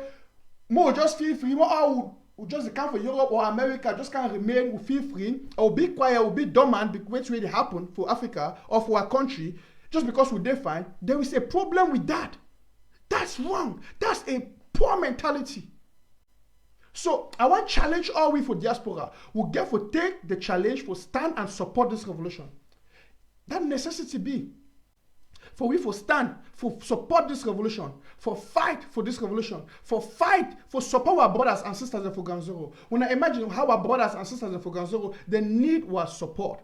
more just feel free, more we just come for Europe or America, just can't remain, we feel free, or be quiet, or be dormant, which really happen for Africa or for our country, just because we define, there is a problem with that. That's wrong. That's a poor mentality. So I want to challenge all we for diaspora. We get for take the challenge for stand and support this revolution. That necessity be for we for stand, for support this revolution, for fight for this revolution, for fight, for support our brothers and sisters in Foganzoro. When I imagine how our brothers and sisters in Foganzoro, they need our support.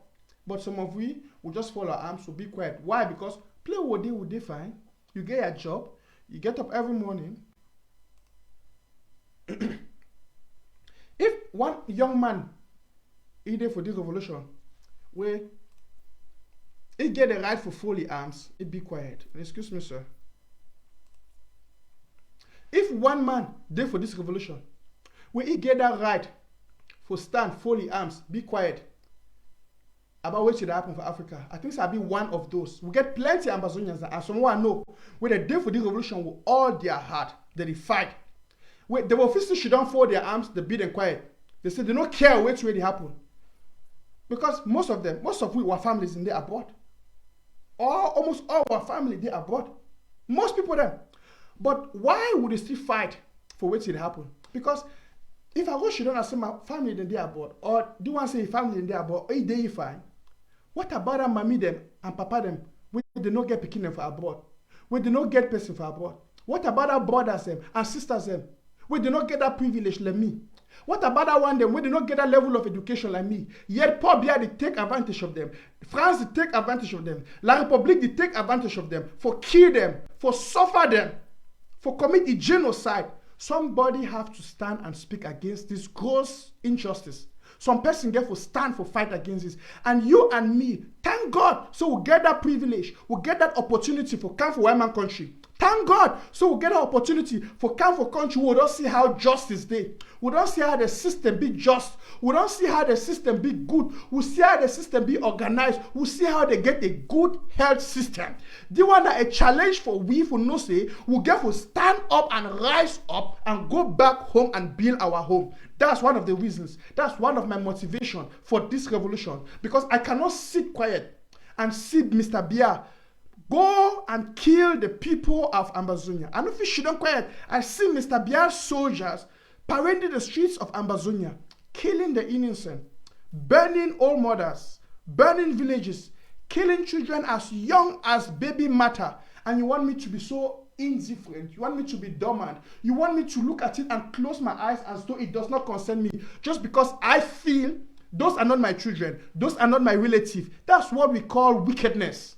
But some of we will just fold our arms, will be quiet. Why? Because play what they would define. You get a job, you get up every morning. If one young man is there for this revolution, where he get the right for fully arms, he be quiet. Excuse me, sir. If one man there for this revolution, where he get that right for stand fully arms, be quiet. About what should happen for Africa, I think I'll be one of those. We get plenty of Ambazonians and someone I know where they there for this revolution with all their heart, that they fight. Wait, the officers should don't fold their arms, they be them quiet. They say they don't care what's really happen. Because most of we, our families in there abroad. Almost all our family, they abroad. Most people there. But why would they still fight for what it happen? Because if I go she don't say my family then they abroad, or do one say family then they abroad, or they fine. What about that mommy them and papa them when they not get picking them for abroad? When they not get person for abroad? What about our brothers them and sisters them? When they not get that privilege like me? What about that one them when they not get that level of education like me? Yet Paul Biya they take advantage of them. France they take advantage of them. La République they take advantage of them for kill them, for suffer them, for commit a genocide. Somebody have to stand and speak against this gross injustice. Some person get to stand for fight against this. And you and me, thank God, so we'll get that privilege, we'll get that opportunity for come for white man country. Thank God, so we'll get an opportunity for come for country. We don't see how justice day. We don't see how the system be just. We don't see how the system be good. We see how the system be organized. We see how they get a good health system. They want a challenge for we for no say. We get to stand up and rise up and go back home and build our home. That's one of the reasons. That's one of my motivation for this revolution. Because I cannot sit quiet and see Mr. Biya go and kill the people of Ambazonia. I know if you shouldn't quiet. I see Mr. Biya's soldiers parading the streets of Ambazonia, killing the innocent, burning old mothers, burning villages, killing children as young as baby matter. And you want me to be so indifferent? You want me to be dormant? You want me to look at it and close my eyes as though it does not concern me just because I feel those are not my children, those are not my relatives? That's what we call wickedness.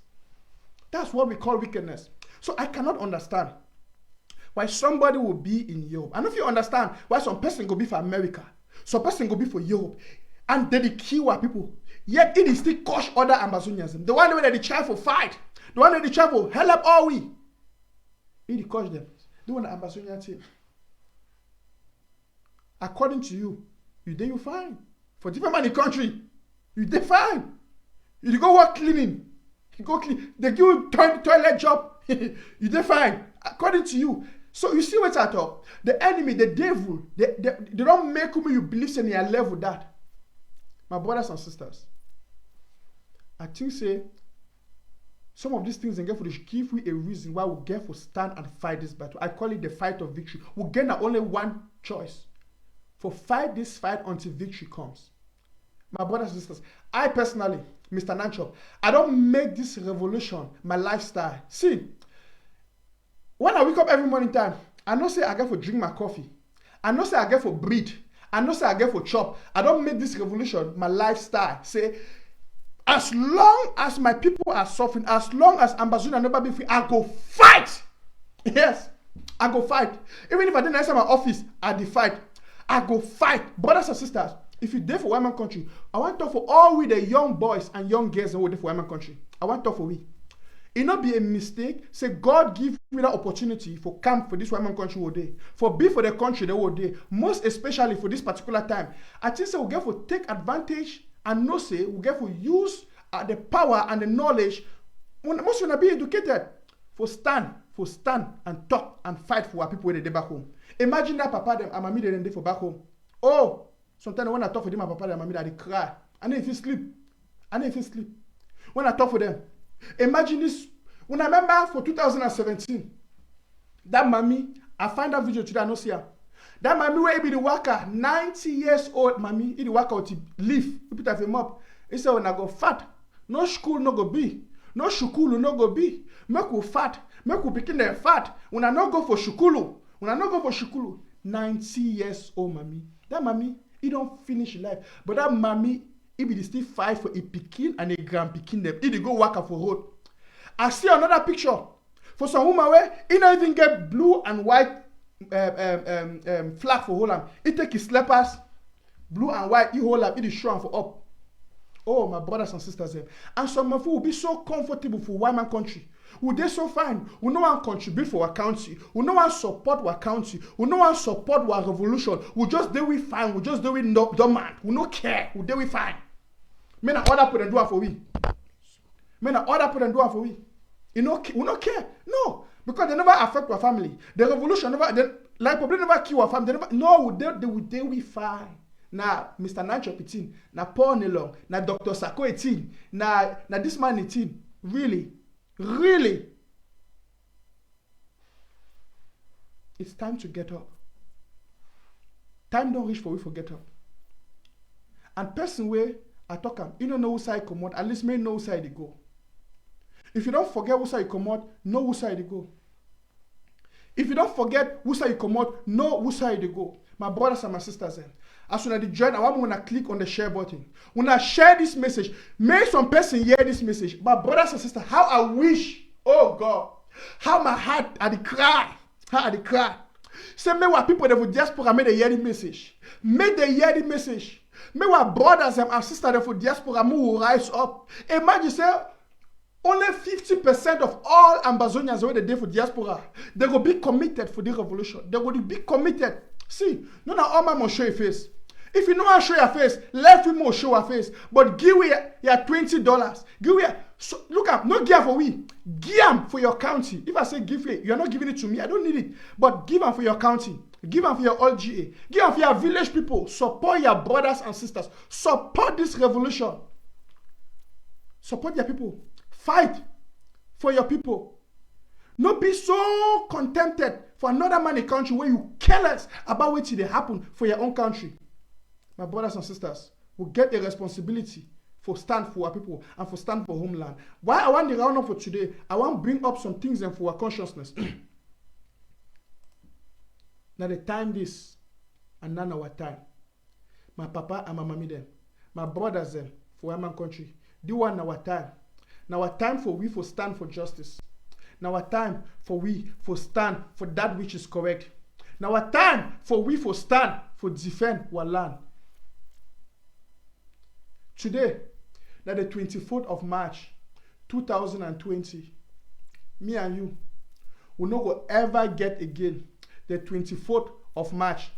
That's what we call wickedness. So I cannot understand why somebody will be in Europe. And if you understand why some person go be for America, some person go be for Europe, and then they kill our people, yet it is still crush other Ambazonians. The one that they try for fight, the one that they try for hell up all we. It crush them. The one the Ambazonian team. According to you, you then you fine. For different man in the country, you then fine. You go work cleaning. You go clean. They give you toilet job. You then fine. According to you. So you see what's at all. The enemy, the devil, they don't make you believe in your level that. My brothers and sisters, I think say some of these things and get for this give you a reason why we get for stand and fight this battle. I call it the fight of victory. We get only one choice. For fight this fight until victory comes. My brothers and sisters, I personally, Mr. Nanchop, I don't make this revolution my lifestyle. See, when I wake up every morning time, I know say I get for drink my coffee. I know say I get for breathe. I know say I get for chop. I don't make this revolution my lifestyle. Say, as long as my people are suffering, as long as Ambazonia never be free, I go fight. Yes, I go fight. Even if I didn't answer my office, I dey fight. I go fight. Brothers and sisters, if you're there for women country, I want to talk for all we the young boys and young girls who are there for women country. I want to talk for we. It not be a mistake. Say God give me that opportunity for camp for this women country all day. For be for the country they all day. Most especially for this particular time. I think say we get for take advantage and no say we get for use the power and the knowledge. Most wanna be educated. For stand and talk and fight for our people when they back home. Imagine that papa them and mommy they for back home. Oh, sometimes when I talk for them, my papa and mommy they cry. And then if you sleep. When I talk for them, imagine this. When I remember for 2017, that mommy, I find that video today, I don't see her. That mommy where be the worker, 90 years old mommy, he the worker to leave. He put him up. He said, when I go fat, no school no go be. No shukulu no go be. Make we fat. Make we begin the fat. When I not go for shukulu. 90 years old mommy. That mommy, he don't finish life. But that mommy, he be still fight for a pikin and a grand pikin them. He go work for road. I see another picture. For some woman where he don't even get blue and white flag for hold him. He take his slippers, blue and white, he hold up, he show him for up. Oh, my brothers and sisters. And some of you will be so comfortable for one man country. We they so fine. We no one contribute for our country. We no one support our country. We no one support our revolution. We just do we fine. We just do we no man. We no care. We do we fine. Men are other put and do it for we. Men are other put and do it for we. You know, we no care. No, because they never affect our family. The revolution never. Like probably never kill our family. They never. No, they we fine. Na Mr. Nanchop 18, na Paul Nelong, na Dr. Sako 18, na this man 18. Really. It's time to get up. Time don't reach for we for get up. And person where I talk am, you don't know who side come out, at least may know who side they go. If you don't forget who side you come out, know who side they go. If you don't forget who side you come out, know who side they go. My brothers and my sisters, as soon as they join, I want to click on the share button. When I share this message, may some person hear this message. My brothers and sisters, how I wish, oh God, how my heart had to cry. How had to cry. Say, may what people that would diaspora may they hear the message. May they hear the message. May what brothers and sisters that would diaspora will rise up. Imagine, say, only 50% of all Ambazonians who are there for diaspora, they will be committed for the revolution. They will be committed. See, no, now all man must show your face. If you know how to show your face, let him more show your face. But give me your $20. Give me, so look up, not give for we. Give them for your county. If I say give it, you are not giving it to me. I don't need it. But give them for your county. Give them for your all GA. Give them for your village people. Support your brothers and sisters. Support this revolution. Support your people. Fight for your people. Not be so contented for another man in the country where you careless about what they happen for your own country. My brothers and sisters, will get a responsibility for stand for our people and for stand for homeland. Why I want the round up for today, I want to bring up some things and for our consciousness. Now the time this, and now our time. My papa and my mommy them, my brothers them, for our man country, do one our time. Now our time for we for stand for justice. Now our time for we for stand for that which is correct. Now our time for we for stand for defend our land. Today, that the 24th of March, 2020, me and you will not go ever get again the 24th of March,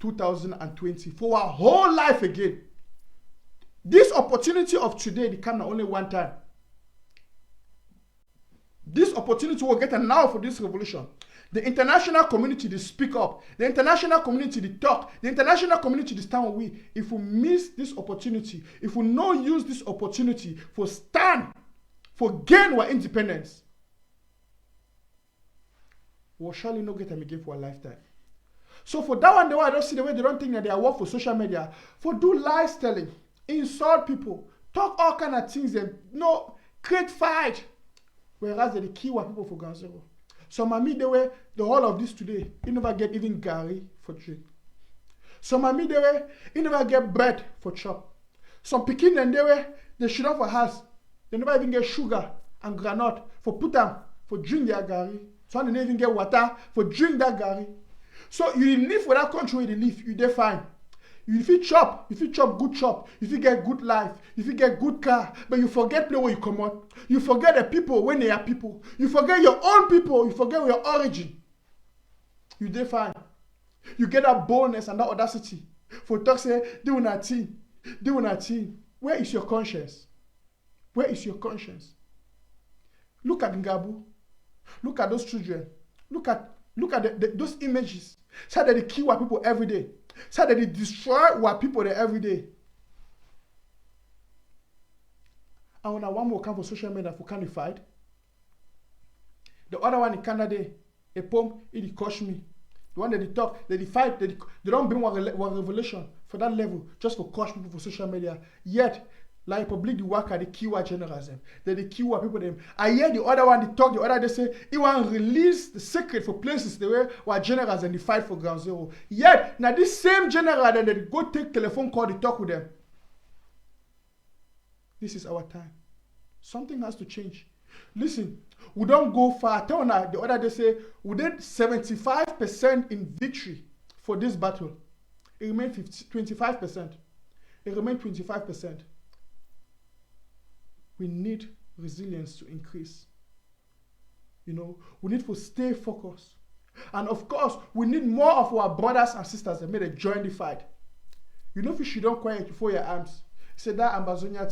2020 for our whole life again. This opportunity of today, they come only one time. This opportunity will get now for this revolution. The international community, they speak up. The international community, they talk. The international community, they stand with we. If we miss this opportunity, if we not use this opportunity for stand, for gain our independence, we'll surely not get them again for a lifetime. So for that one, the way I don't see the way they don't think that they are work for social media, for do lies telling, insult people, talk all kind of things, and no, create fight. Whereas they kill what people for ground zero. Some are me the way the whole of this today, you never get even Gary for drink. Some are me the way you never get bread for chop. Some picking and the way they should have for house. They never even get sugar and granite for put them for drink their Gary. Some they never even get water for drink that Gary. So you live for that country where they live, you dey fine. If you chop good chop, if you get good life, if you get good car, but you forget play where you come out. You forget the people when they are people. You forget your own people, you forget your origin. You dey fine. You get that boldness and that audacity. For talk say, do una thing. Where is your conscience? Where is your conscience? Look at Ngabu. Look at those children. Look at those images. Say that they kill our people every day. Say that they destroy our people there every day. And when one more come for social media for kind of fight, the other one in Canada, a poem, it cost me. The one that they talk, that they fight, they don't bring one revelation for that level just for cost people for social media. Yet, like public the worker, they kill our generals them. They kill our people them. I hear the other one, they talk, the other they say, he want to release the secret for places the way our generals and they fight for ground zero. Yet, now this same general then they go take telephone call, they talk with them. This is our time. Something has to change. Listen, we don't go far. Tell now, the other they say, we did 75% in victory for this battle. It remained 25%. It remained 25%. We need resilience to increase. You know, we need to stay focused. And of course, we need more of our brothers and sisters that made a join the fight. You know, if you don't quiet before your arms, say that Ambazonia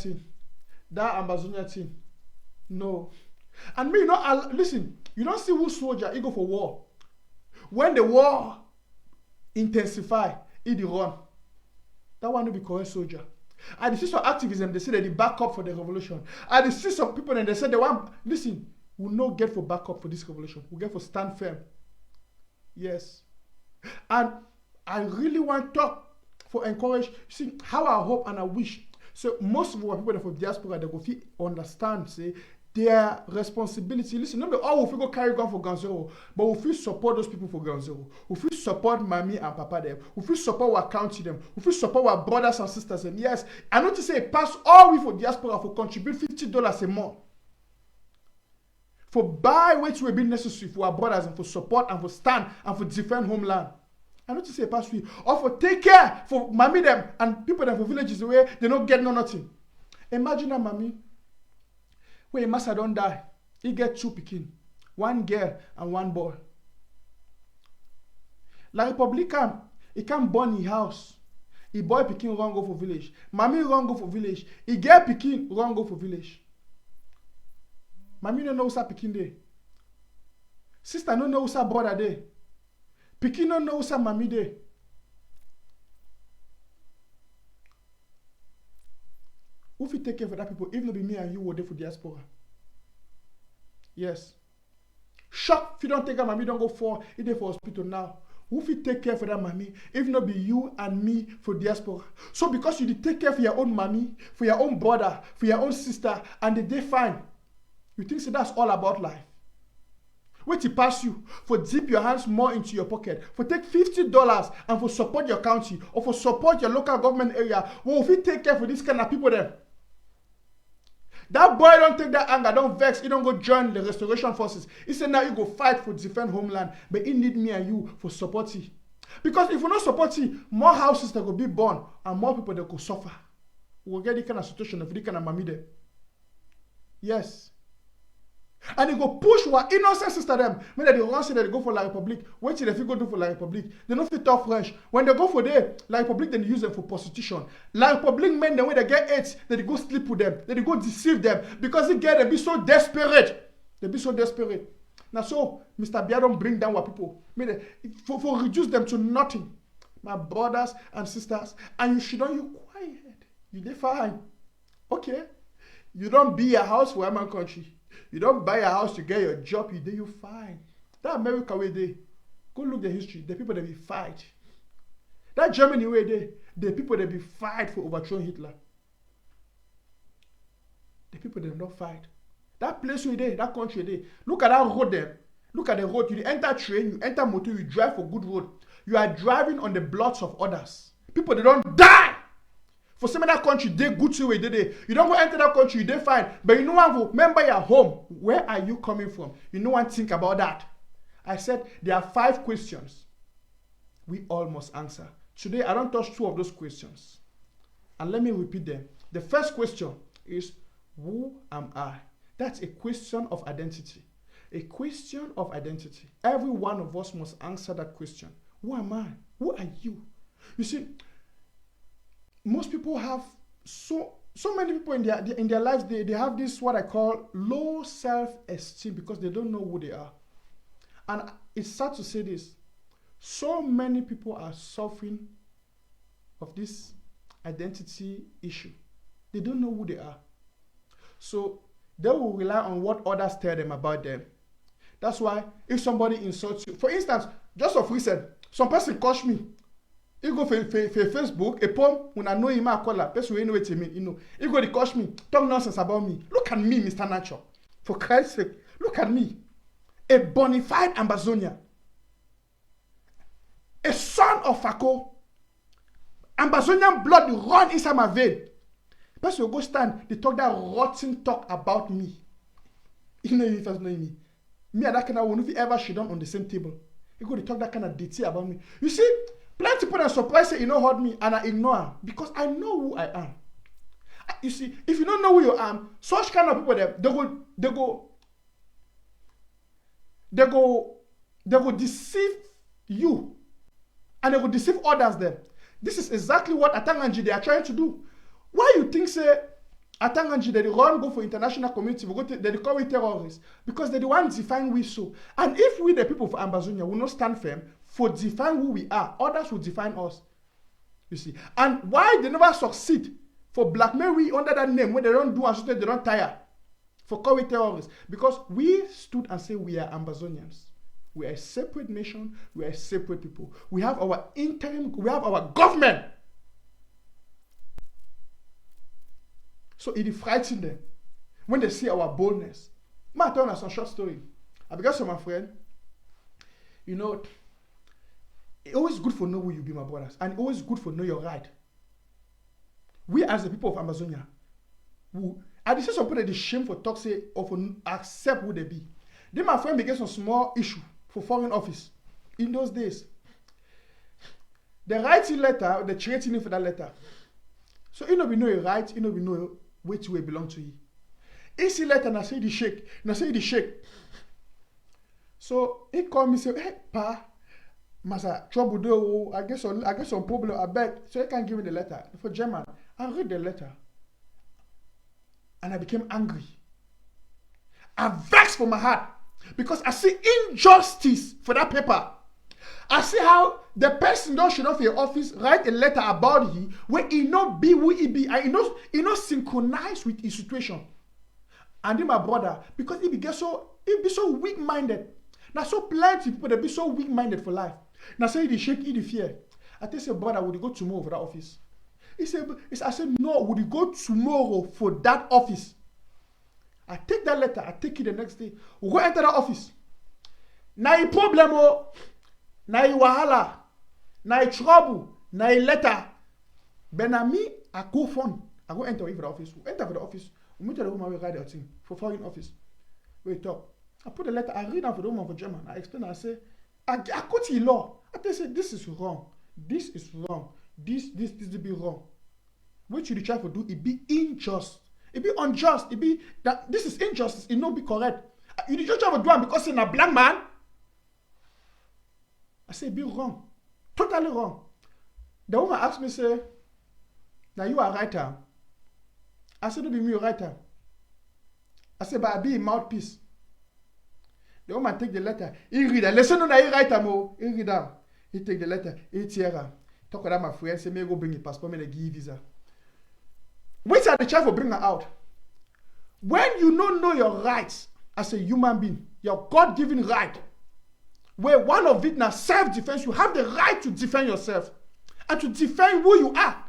thing. No. And me, you know, listen, you don't see who soldier, he go for war. When the war intensify, he run. That one will be correct soldier. I see some activism, they say that they back up for the revolution. I see some people and they say they want, listen, we'll not get for backup for this revolution. We'll get for stand firm. Yes. And I really want to talk for encourage. See, how I hope and I wish. So most of our people that for diaspora, they go feel understand, say, their responsibility. Listen, not all we go carry gun for Ground Zero, but we feel support those people for Ground Zero. We feel support mommy and papa them. We feel support our county them. We feel support our brothers and sisters them. Yes, I know to say pass all we for diaspora for contribute $50 a month. For buy which will be necessary for our brothers and for support and for stand and for defend homeland. I know to say pass we or for take care for mommy them and people them for villages where they don't get no nothing. Imagine a mommy. When master don't die, he get 2 pikin, 1 girl and 1 boy. La Republican, he can't burn his house. He boy pikin run go for village. Mommy run go for village. He get pikin run go for village. Mommy no know who's pikin dey. Sister no know who's brother dey. Pikin no know who's mommy dey. Who fit take care for that people if not be me and you were there for diaspora? Yes. Shock if you don't take care, mommy don't go for it there for hospital now. Who fit take care for that mommy if not be you and me for diaspora? So because you did take care for your own mommy, for your own brother, for your own sister, and they fine, you think so that's all about life? Wait to pass you for dip your hands more into your pocket, for take $50 and for support your county or for support your local government area. Well, if you take care for this kind of people there, that boy don't take that anger, don't vex, he don't go join the restoration forces. He said now you go fight for defend homeland, but he need me and you for support it. Because if we not support it, more houses that will be born and more people that could suffer. We'll get this kind of situation of this kind of mammy there. Yes. And they go push what innocent sister them. When they run say that they go for La Republique, wait till they go do for La Republique. They don't fit talk French. When they go for there, La Republique, then they use them for prostitution. La Republique men, the way they get AIDS, then they go sleep with them. Then they go deceive them. Because they get, they be so desperate. They be so desperate. Now so, Mr. Bia don't bring down what people. For reduce them to nothing. My brothers and sisters, and you should not, you quiet. You dey fine. Okay. You don't be a house for my country. You don't buy a house to get your job, you fine. That America way they go look the history, the people that be fight. That Germany way they, the people that be fight for overthrowing Hitler. The people that don't fight. That place where they, that country they, look at that road there. Look at the road. You enter train, you enter motor, you drive for good road. You are driving on the bloods of others. People they don't die. For some of that country, they good to way they. You don't go enter that country, you they fine. But you know what? Remember your home. Where are you coming from? You know what? Think about that. I said there are 5 questions we all must answer. Today, I don't touch 2 of those questions. And let me repeat them. The first question is, who am I? That's a question of identity. A question of identity. Every one of us must answer that question. Who am I? Who are you? You see, most people have so many people in their lives, they have this what I call low self-esteem because they don't know who they are. And it's sad to say this. So many people are suffering of this identity issue. They don't know who they are. So they will rely on what others tell them about them. That's why if somebody insults you, for instance, just of recent, some person coached me. He go for Facebook, a poem, when I know him, I call that person who know what it mean, you know. He go to coach me, talk nonsense about me. Look at me, Mr. Nacho. For Christ's sake, look at me. A bona fide Ambazonia. A son of Fako. Ambazonian blood run inside my vein. Person will go stand, they talk that rotten talk about me. You know, if you know me. Me and that kind of one, if you ever sit down on the same table, you go to talk that kind of detail about me. You see, plenty people are surprised say you know hurt me and I ignore them because I know who I am. You see, if you don't know who you are, such kind of people they go deceive you and they will deceive others then. This is exactly what Atanganji they are trying to do. Why you think say Atanganji they run go for international community, they call it terrorists because they the ones define we so. And if we the people for Ambazonia will not stand firm for define who we are, others will define us. You see. And why they never succeed for blackmail we under that name when they don't do and they don't tire for call it terrorists? Because we stood and say we are Ambazonians. We are a separate nation. We are a separate people. We have our interim, we have our government. So it frightens them when they see our boldness. Man, I tell you some short story. I began to my friend, you know, it's always good for know who you be, my brothers. And it's always good for know your right. We as the people of Ambazonia, I see some people that they shame for talk say or for accept who they be. Then my friend began some small issue for foreign office in those days. They write a letter, they threaten him for that letter. So you know we know your right, you know we know which way belong to you. He see letter and I say the shake. So he called me say, hey pa, massa trouble do I get some problem I beg. So he can give me the letter for German. I read the letter and I became angry. I vexed for my heart because I see injustice for that paper. I see how the person don't should not for your office write a letter about he where he not be who he be and he not synchronize with his situation. And then my brother, because he be so weak-minded. Now so plenty people that be so weak-minded for life. Now say he shake, he fear. I tell say brother, would you go tomorrow for that office? I said no, would you go tomorrow for that office? I take that letter, I take it the next day. We go enter that office. Now a problem, now a wahala, now a trouble, now a letter. Benami, I go phone. I go enter for the office. We enter for the office. We meet the woman we write the thing for foreign office. We talk. I put the letter, I read out for the woman for German. I explain, I say, I quote the law. I say, this is wrong. This is wrong. This be wrong. What you try to do, it be unjust. It be unjust. It be that this is injustice. It not be correct. You just try to do it because it's a black man. I say, it be wrong. Totally wrong. The woman asked me, say, now you are a writer. I said, don't be me a writer. I said, but I be a mouthpiece. The woman take the letter. He read it. Listen, no, he write them. He read them. He take the letter. He tear them. Talk about my friend. Say, me go bring the passport. Me give visa. Which are the try for bring her out? When you don't know your rights as a human being, your God-given right, where one of it now self-defense, you have the right to defend yourself and to defend who you are.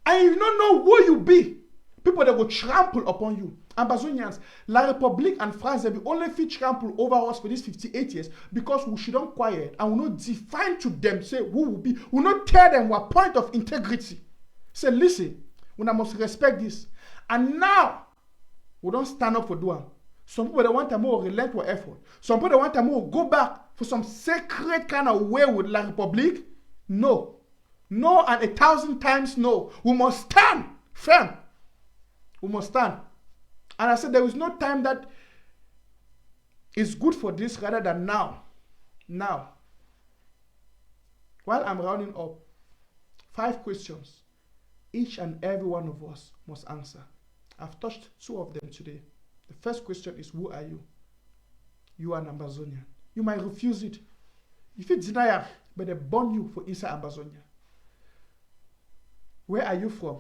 And you don't know who you be, people that will trample upon you. Ambazonians, La République and France, they will only fit trample over us for these 58 years because we should not quiet and will not define to them, say who will be, will not tell them what point of integrity. Say, listen, we must respect this. And now, we don't stand up for doing. Some people, they want to more relent with effort. Some people, they want to more go back for some sacred kind of way with La République. No. No, and 1,000 times no. We must stand firm. We must stand. And I said there is no time that is good for this rather than now. Now. While I'm rounding up, 5 questions each and every one of us must answer. I've touched 2 of them today. The first question is, who are you? You are an Ambazonian. You might refuse it. If you deny it, but they burn you for inside Ambazonia. Where are you from?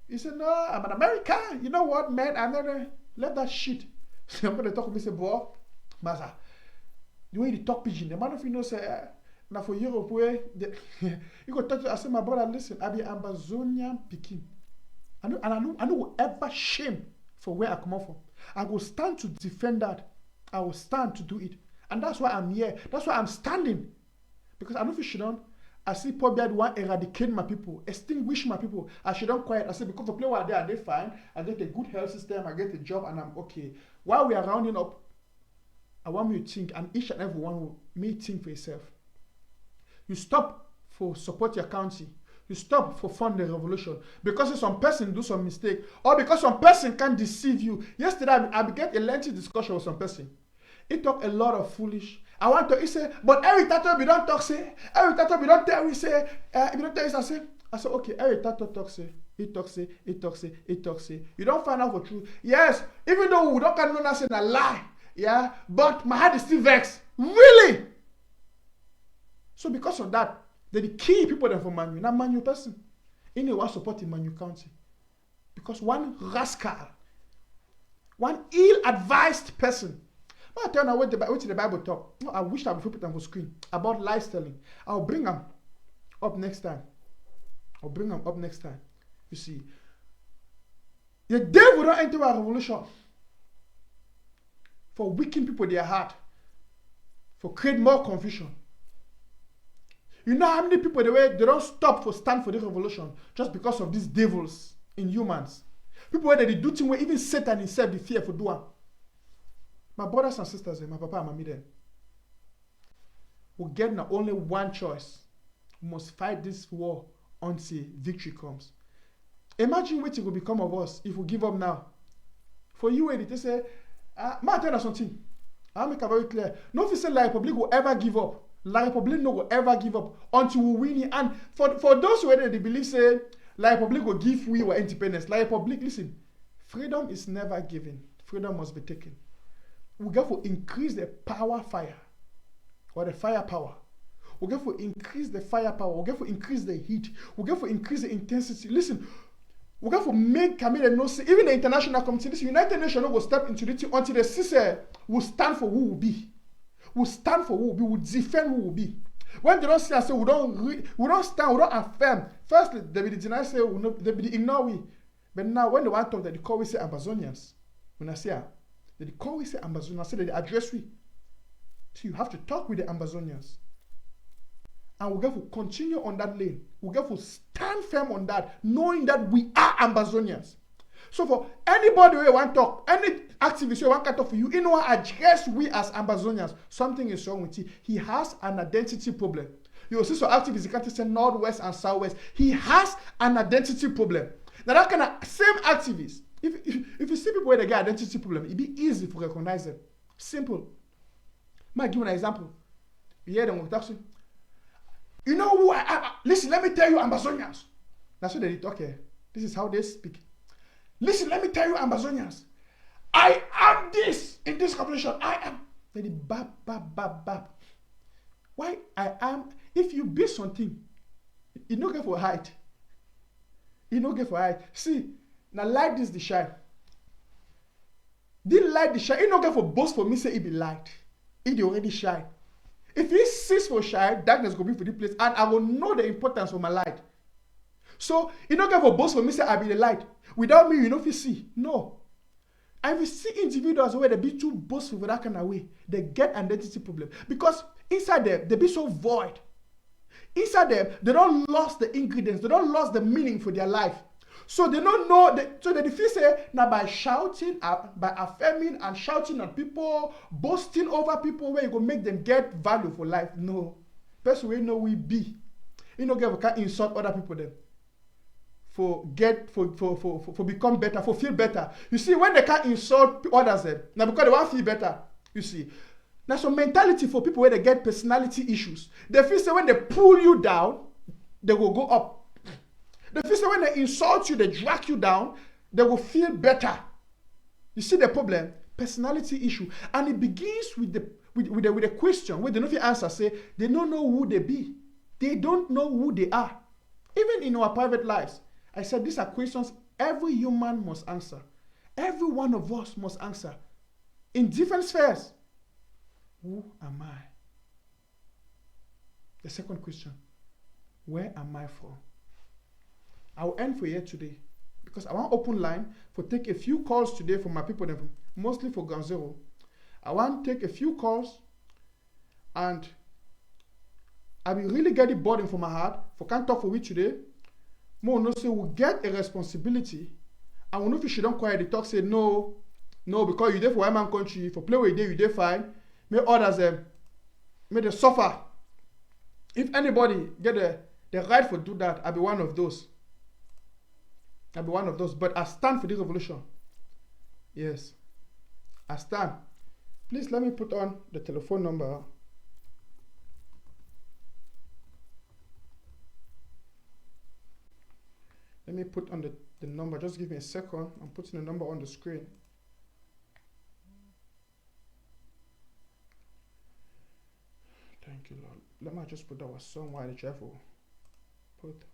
He said, no, I'm an American. You know what, man? I never let that shit. So I'm going to talk to me, say, boy, Maza, the way you talk pidgin, the man of you know, say, now for Europe, where you go talk to, I say, my brother, listen, I be Ambazonian Pekin. I know ever shame for where I come from. I will stand to defend that. I will stand to do it. And that's why I'm here. That's why I'm standing. Because I know if you shouldn't, I see probably I want to eradicate my people, extinguish my people. I shouldn't quiet. I say, because the play while they are they fine, I get a good health system, I get a job, and I'm okay. While we are rounding up, I want me to think, and each and every one will me think for yourself. You stop for support your country. You stop for fund the revolution because some person do some mistake or because some person can deceive you. Yesterday, I began a lengthy discussion with some person. He talked a lot of foolish. I want to, he say, but every time we don't talk, say, every time we don't tell, we say, if you don't tell us, I say, okay, every time talk, say, he talk, say, he talk, say, he talk, say. You don't find out for truth. Yes, even though we don't can know that's a lie, yeah, but my heart is still vexed. Really? So because of that, they key people there for Manu, not Manu person. Anyone supporting Manu County. Because one rascal, one ill-advised person, I tell you what the Bible talk. No, I wish I would put them on screen about lies telling. I'll bring them up next time. You see, the devil don't enter a revolution for weakening people their heart, for create more confusion. You know how many people they don't stop for stand for this revolution just because of these devils in humans. People where they do things where even Satan himself the fear for doing. My brothers and sisters, my papa and mommy then. We get now only one choice. We must fight this war until victory comes. Imagine what it will become of us if we give up now. For you, they say, ma tell us something. I'll make it very clear. No one say La Republic will ever give up. La Republic no will ever give up until we win it. And for those who they believe say La Republic will give we our independence. La Republic, listen, freedom is never given. Freedom must be taken. We have to increase the power fire or the firepower. We have to increase the firepower. We have to increase the heat. We have to increase the intensity. Listen, we have to make Camille no say even the international community, this United Nations will step into it until the CICE will stand for who will be. We'll stand for who will be. We'll defend who will be. When they don't say, say we don't stand, we don't affirm. First, they will deny, say they will ignore we. But now, when they want to talk, they call we say Ambazonians. When I say, they call we say Ambazonians. Say that they address we. So you have to talk with the Ambazonians. And we have to continue on that lane. We have to stand firm on that, knowing that we are Ambazonians. So for anybody who want to talk, any activist who want to talk for you, you know, address we as Ambazonians. Something is wrong with him. He has an identity problem. You will see some activists, you can't say Northwest and Southwest. He has an identity problem. Now that kind of same activist, if you see people where they get identity problem, it'd be easy to recognize them. Simple. Might give you an example. You hear them with that. You know who I am? Listen, let me tell you, Ambazonians. That's what they talk here. This is how they speak. Listen, let me tell you, Ambazonians. I am this in this competition. I am. Then the bap. Why I am? If you be something, you don't get for height. You don't get for height. See, now light is the shine. The light the shine. You don't get for boast for me say it be light. It already shine. If he cease for shine, darkness will be for the place, and I will know the importance of my light. So you don't get for boast for me say I be the light. Without me, you know if you see. No. And if you see individuals where they be too boastful for that kind of way, they get identity problem. Because inside them, they be so void. Inside them, they don't lost the ingredients, they don't lost the meaning for their life. So they don't know, so they feel say, now by shouting, by affirming and shouting at people, boasting over people where you go make them get value for life. No. Person we know we be. You know, we can't insult other people then. For become better, for feel better. You see, when they can't insult others then, now because they want to feel better, you see. Now some mentality for people where they get personality issues. They feel say when they pull you down, they will go up. They feel say when they insult you, they drag you down, they will feel better. You see the problem? Personality issue. And it begins with a question where they don't answer, say, they don't know who they be. They don't know who they are. Even in our private lives. I said these are questions every human must answer. Every one of us must answer. In different spheres. Who am I? The second question. Where am I from? I will end for here today. Because I want open line for take a few calls today from my people, mostly for Ground Zero. I want to take a few calls and I will really get it burdened from my heart for can't talk for we today. More no say we get a responsibility and we know if you don't quiet the talk say no because you there for one man country for play with you there fine. May others may they suffer. If anybody get the right for do that, I'll be one of those. I'll be one of those. But I stand for the revolution. Yes. I stand. Please let me put on the telephone number. Let me put on the number. Just give me a second. I'm putting the number on the screen. Thank you, Lord. Let me just put our song while I travel. Put.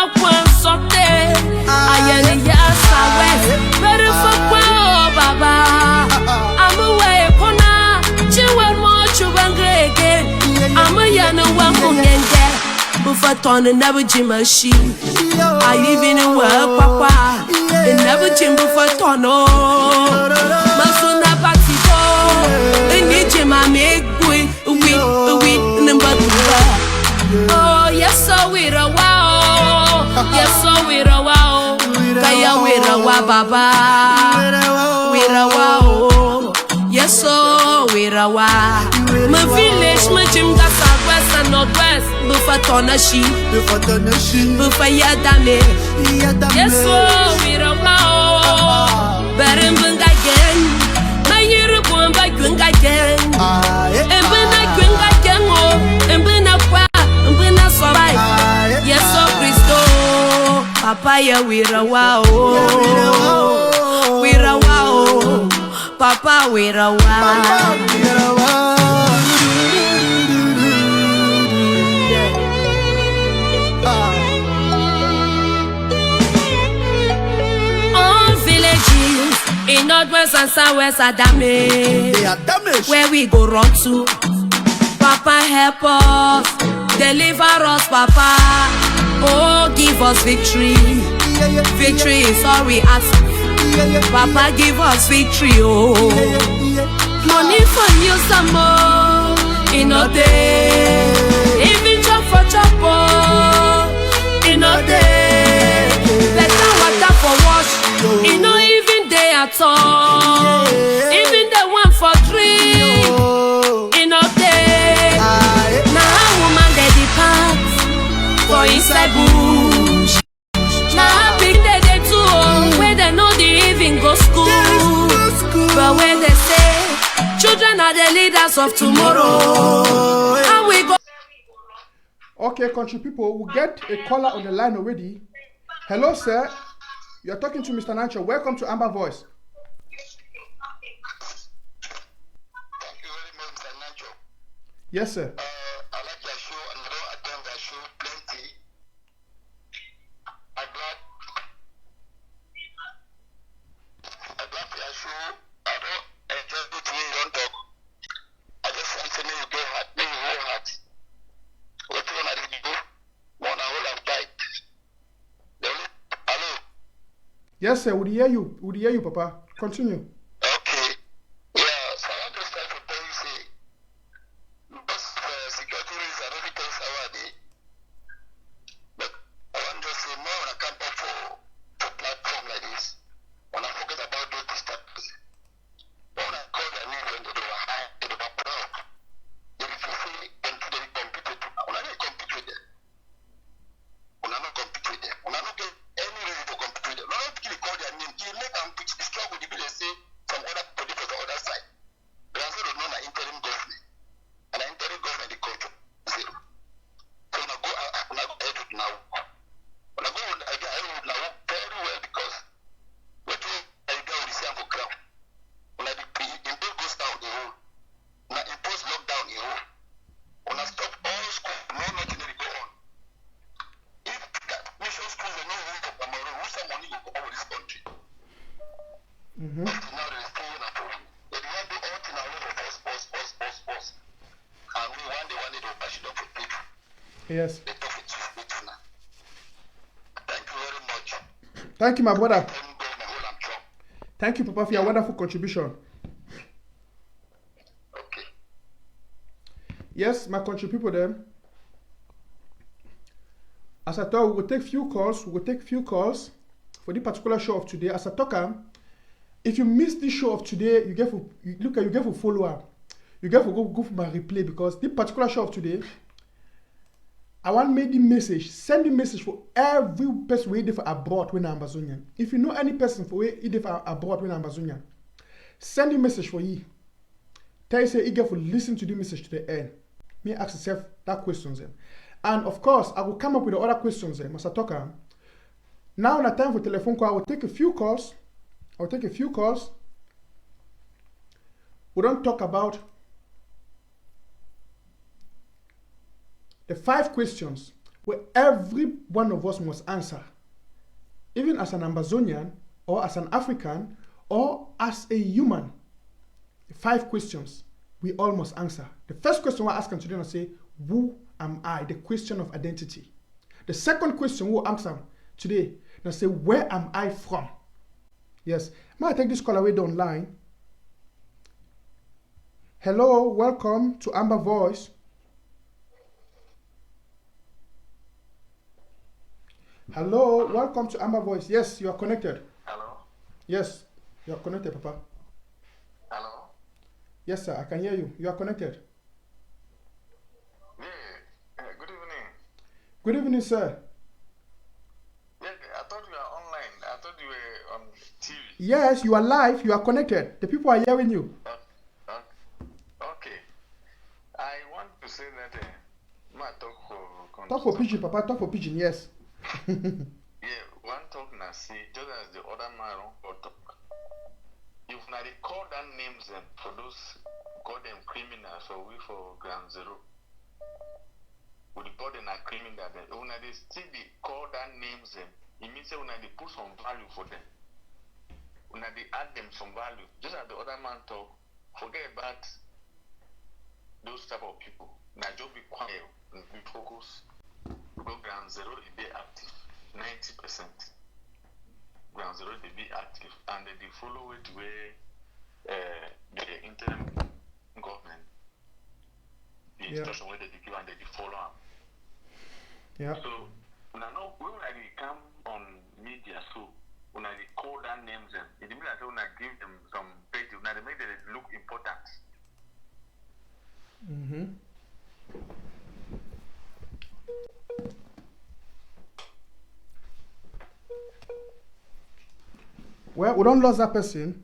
na kwan sote ayani yasa west better for kwa baba I'm away kona chiwa mo chubangrege I'm a yana wangu ngenge bufa tone never jimashi I even in work papa and never jim bufa tono masuna patito and jima make we number oh yes so we ra wow yes so we ra wow kaya we ra wa baba we ra wow yes so we ra wa my village my gym got southwest and northwest bufa tonashi bufa yadame yes so we ra wow better bunga gang my year bomba gunga gang and bena gunga gang and bena kwa and bena sorai yes so Christo papa ya we ra wow we ra wow papa we ra wow in northwest and southwest are damaged. They are damaged. Where we go run to? Papa help us, deliver us, Papa. Oh, give us victory. Victory is all we ask. Papa, give us victory. Oh, money for you some more. In a day, even job for trouble. In a day, better water for wash. In a at all, even the one for three, in a day. Now woman they depart for inside bush. Now big they too, where they know they even go school. But when they say children are the leaders of tomorrow, how we go? Okay, country people, we get a caller on the line already. Hello, sir. You're talking to Mr. Nancho. Welcome to Amber Voice. Thank you very much, Mr. Nancho. Yes, sir. I like your show and I don't attend that show plenty. I'm glad for your show. I don't enjoy it when you don't talk. I just want to know you go hard, make you go hard. What you want to do? One whole have died. Hello? Yes, sir. Would hear you. Would hear you, Papa. Continue. Okay. Yeah, so I want to start to tell you, say, because security reasons, I don't think it's but I want to say more when I come up for platform like this. When I forget about those disturbance. When I call their name when they were high, they were proud. If you say them to them compete, when I don't compete with them. When I don't compete with them. When I don't get any reason to compete with them. When I don't call their name, you make them struggle with the say some other people from the other side. But I said, no, interim government. And the interim government, the control zero. So when I go ahead with now, when I go ahead with now, very well because what do I go with the same for ground? When I impose goes down the whole, when I impose lockdown the whole, when I stop all school, no nothing will go on. If that mission schools are no room for Cameroon, who's some money will go over this country? Mm-hmm. Now there is still at home. They want to do all things out of force. And we one day to pass it up for people. Yes. They talk it to now. Thank you very much. Thank you, my brother. I'm going my whole Trump. Thank you, Papa, for your wonderful contribution. Okay. Yes, my country people then. As I thought, we will take few calls. We will take few calls for this particular show of today. As I talk, if you miss this show of today, you get for follow up. You get to go for my replay because this particular show of today, I want to make the message, send the message for every person who is for abroad when Ambazonia. If you know any person for who is for abroad when Ambazonia, send the message for you. Tell you say you get to listen to the message to the end. Me ask yourself that questions then. And of course, I will come up with the other questions then. As I talk, now in a time for telephone call, I will take a few calls. We don't talk about the 5 questions. where every one of us must answer. Even as an Ambazonian, or as an African, or as a human. 5 questions we all must answer. The first question we're asking today is say, who am I? The question of identity. The second question we'll answer today is say, where am I from? Yes. May I take this call away down line? Hello, welcome to Amber Voice. Hello, welcome to Amber Voice. Yes, you are connected. Hello? Yes, you are connected, Papa. Hello? Yes, sir, I can hear you. You are connected. Yeah, good evening. Good evening, sir. Yeah, I thought you were online. I thought you were on TV. Yes, you are live. You are connected. The people are hearing you. Okay. I want to say that my talk for Talk for Pidgin, Papa. Talk for Pidgin, yes. Yeah, one talk na see, just as the other man won't talk. If na they call that names for those call them criminals or we for ground zero. We call them a criminal. When they still they call that names it means when they put some value for them. When they add them some value, just as the other man talk, forget about those type of people. Now just be quiet and be focused. Go ground zero if they active 90%. Ground zero they be active and they follow it where the interim government the instruction where they give and they follow up. Yeah. So when they come on media, so when they call that names it means that when I give them some page, when they make them look important. Mm-hmm. Well, we don't lose that person.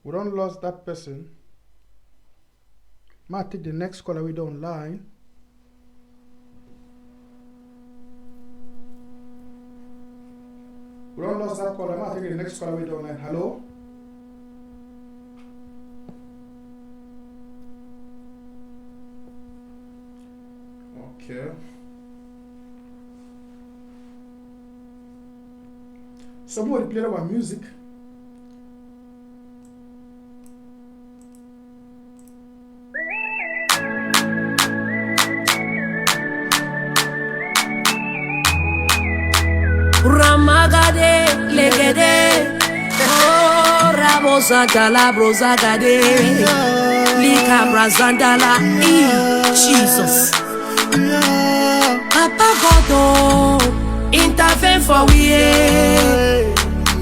We don't lose that person. Might take the next caller we do online. We don't lose that caller. Might take the next caller we do online. Hello? Okay. Somebody play our music. Ramagade, legede, oh, Rabosatala, Brosagade, Lika Brazandala, Jesus. Papa Godo, intervene for we,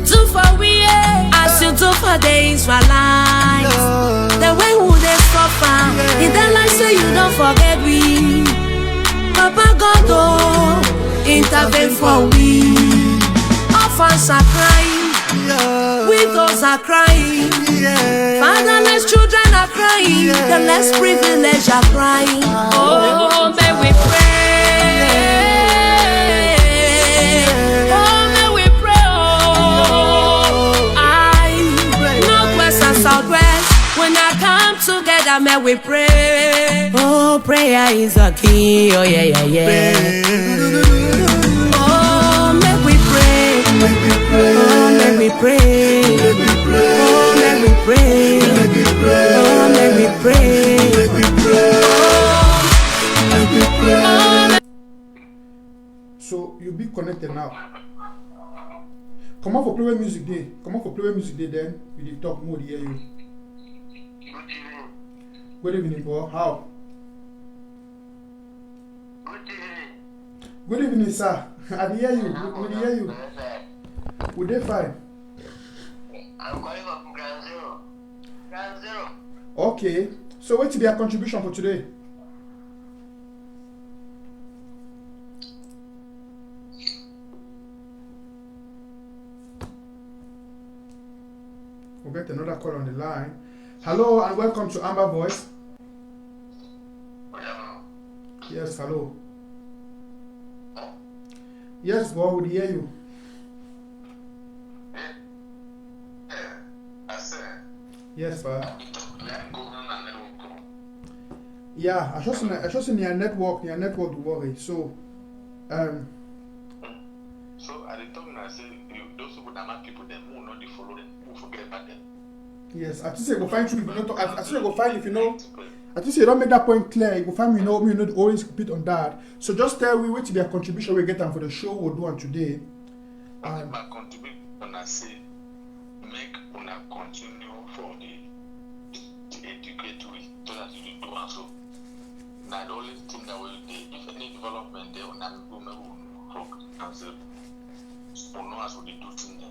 do for we, as you do for the Israelites. The way who they suffer, in the life so you don't forget we. Papa Godo, intervene for we. Orphans are crying, widows are crying, fatherless children are crying, the less privileged are crying. Oh, may we pray. Oh, may we pray. Oh, northwest and southwest, when I come together, may we pray. Oh, prayer is a key. Oh, yeah, yeah, yeah. Oh, may we pray. Oh, may we pray. Oh, may we pray. Oh, may we pray. So you be connected now. Come on for play music day. Come on for play music day then. We did talk more hear you. Good evening, boy. How? Good evening, sir. I hear you. We hear you. We did fine. I'm calling from ground zero. Ground zero. Okay. So what will be your contribution for today? We'll get another call on the line. Hello and welcome to Amber Voice. Yes, hello. Yes, boy, we hear you. I said. Yes, sir. Yeah, I just in your network the worry. So, um, So at the time I say those people that make people them who not the follow them, who forget about them. yes, I think you go find you if you not talk. I think you go find if you know. I think you don't make that point clear. You go find me know always repeat on that. So just tell we wait to be a contribution we get them for the show we'll do on today. And my contribution I say make una continue for the educate we so that you do and so. Now the only thing that will do if any development there una go for cancel. So no as we do thing there.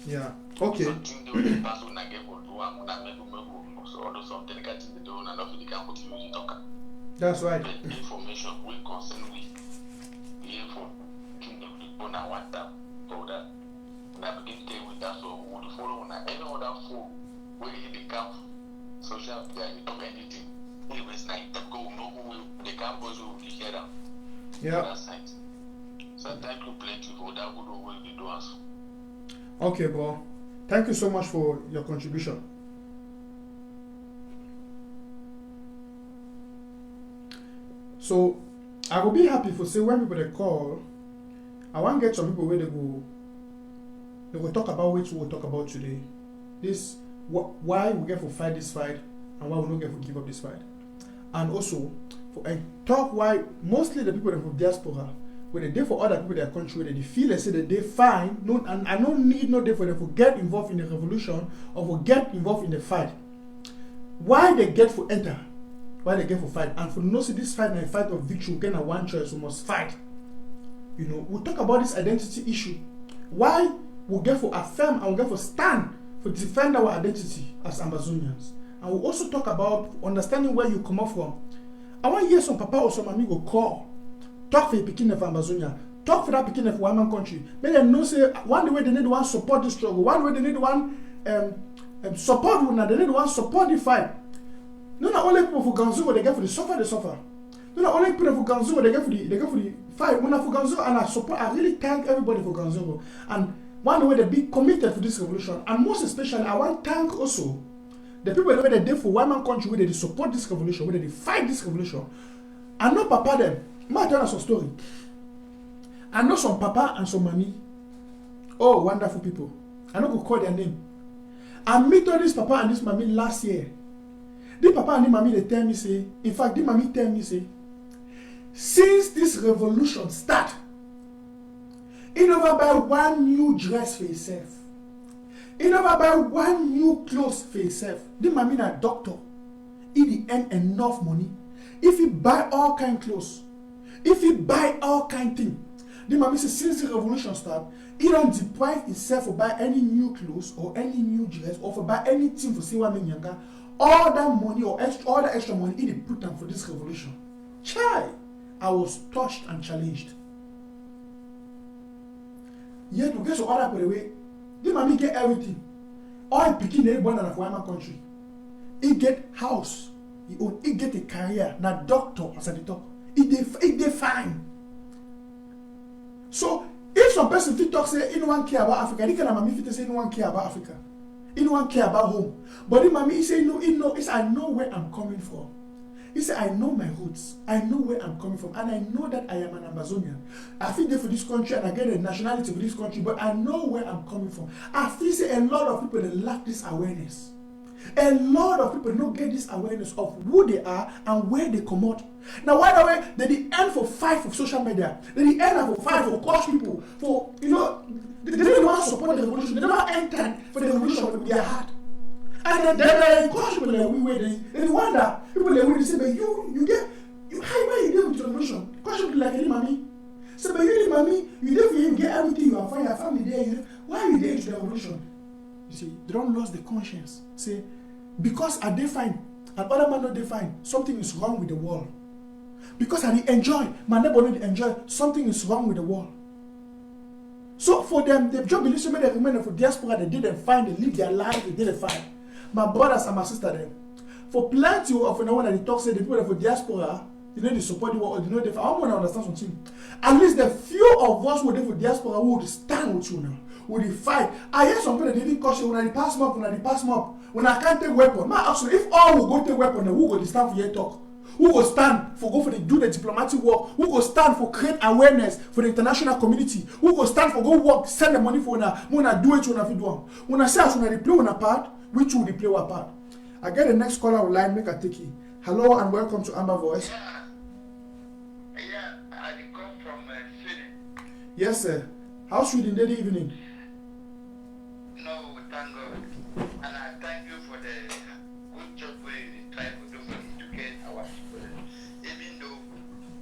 Yeah. Okay. Something they will pass when I get for do and una make so all those something that they do and not they can continue to talk. That's right. The information we concern we here for kingdom people now want that for that. Now begin to with that so we would follow on any other fool where they come social media you talk anything. It was night to go know who they can go so we hear them. Yeah. That side. So thank you plenty for that good work they do us. Okay, bro. Thank you so much for your contribution. So I will be happy for say when people they call, I want to get some people where they will talk about what we will talk about today. This why we get to fight this fight and why we don't get to give up this fight. And also and talk why mostly the people that from diaspora when they for other people in their country they feel they say that they fine no and I don't need no day for them to get involved in the revolution or for get involved in the fight. Why they get for enter? Why they get for fight and for no see this fight and a fight of victory we get one choice we must fight. You know, we'll talk about this identity issue. Why we get for affirm and we get for stand for defend our identity as Ambazonians. And we'll also talk about understanding where you come up from. I want to hear some papa or some amigo call. Talk for the Pekin of Ambazonia. Talk for that Pekin of one country. Make them know say one way they need one support the struggle. One way they need one support one. They need one support the fight. No, not only people for Ganzo they get for the suffer, they suffer. No, not only people for Ganzo they get for the fight. When I for Ganzo and I support, I really thank everybody for Ganzo. And one way they be committed for this revolution. And most especially, I want to thank also the people where they did for one country where they support this revolution, where they fight this revolution. I know papa them. I tell us a story. I know some papa and some mommy. Oh, wonderful people. I know go call their name. I meet all this papa and this mommy last year. The papa and the mommy they tell me say, in fact, the mommy tell me say, since this revolution start, he never buy one new dress for himself. He never buy one new clothes for himself. The mommy na doctor. He earn enough money. If he buy all kind clothes, if he buy all kind thing, the mommy say since the revolution start, he don't deprive himself for buy any new clothes or any new dress or for buy anything for see women younger. All that money or all that extra money he put down for this revolution. Chai, I was touched and challenged. Yet to get some other for the way, the mommy get everything. All picking everyone in a foreign country. He get house. He get a career. Now doctor as at the top. He dey fine. So if some person fit talk say he no one care about Africa, he can mommy fit say he no one care about Africa. He no one care about home. But the mommy he say no, he know. He say I know where I'm coming from. He said, I know my roots. I know where I'm coming from. And I know that I am an Ambazonian. I feel there for this country and I get a nationality for this country, but I know where I'm coming from. I feel say a lot of people that lack this awareness. A lot of people don't get this awareness of who they are and where they come out. Now, by the way, they the end for fight for social media. They the end for fight for coach people. For, you know, they didn't want to support the revolution. They never entered for the revolution with their heart. And then they encourage people like we were they wonder people like we say, but how you deal with the revolution? Question people like any mommy. Say, but you mommy, you there for you get everything you are fine, your family there. Why are you there into the revolution? You see, they don't lose the conscience. Say, because are they fine and other man not they fine, something is wrong with the world. Because I enjoy, my neighbor not enjoy, something is wrong with the world. So for them, the job believe so many women for diaspora, they didn't find, they live their life, they didn't find. My brothers and my sister them. For plenty of when they talk say the people for diaspora, you know they support the world, you know they I want to understand something. At least the few of us who are for diaspora who would stand with you now, would fight. I hear some people that didn't caution when I pass them up, when I can't take weapon. My ask you, if all will go take weapon, then who go to stand for your talk? who go stand for do the diplomatic work, who go stand for create awareness for the international community, who go stand for go work, send the money for una do it una fit do am. Una say as una dey play una part, which will dey play our part. I get the next caller online, make I take it. Hello and welcome to Amber Voice. Yeah, I come from Sweden. Yes, sir. How's Sweden the evening? No, thank God. And I thank you for the good job we try to do for educate our people. Even though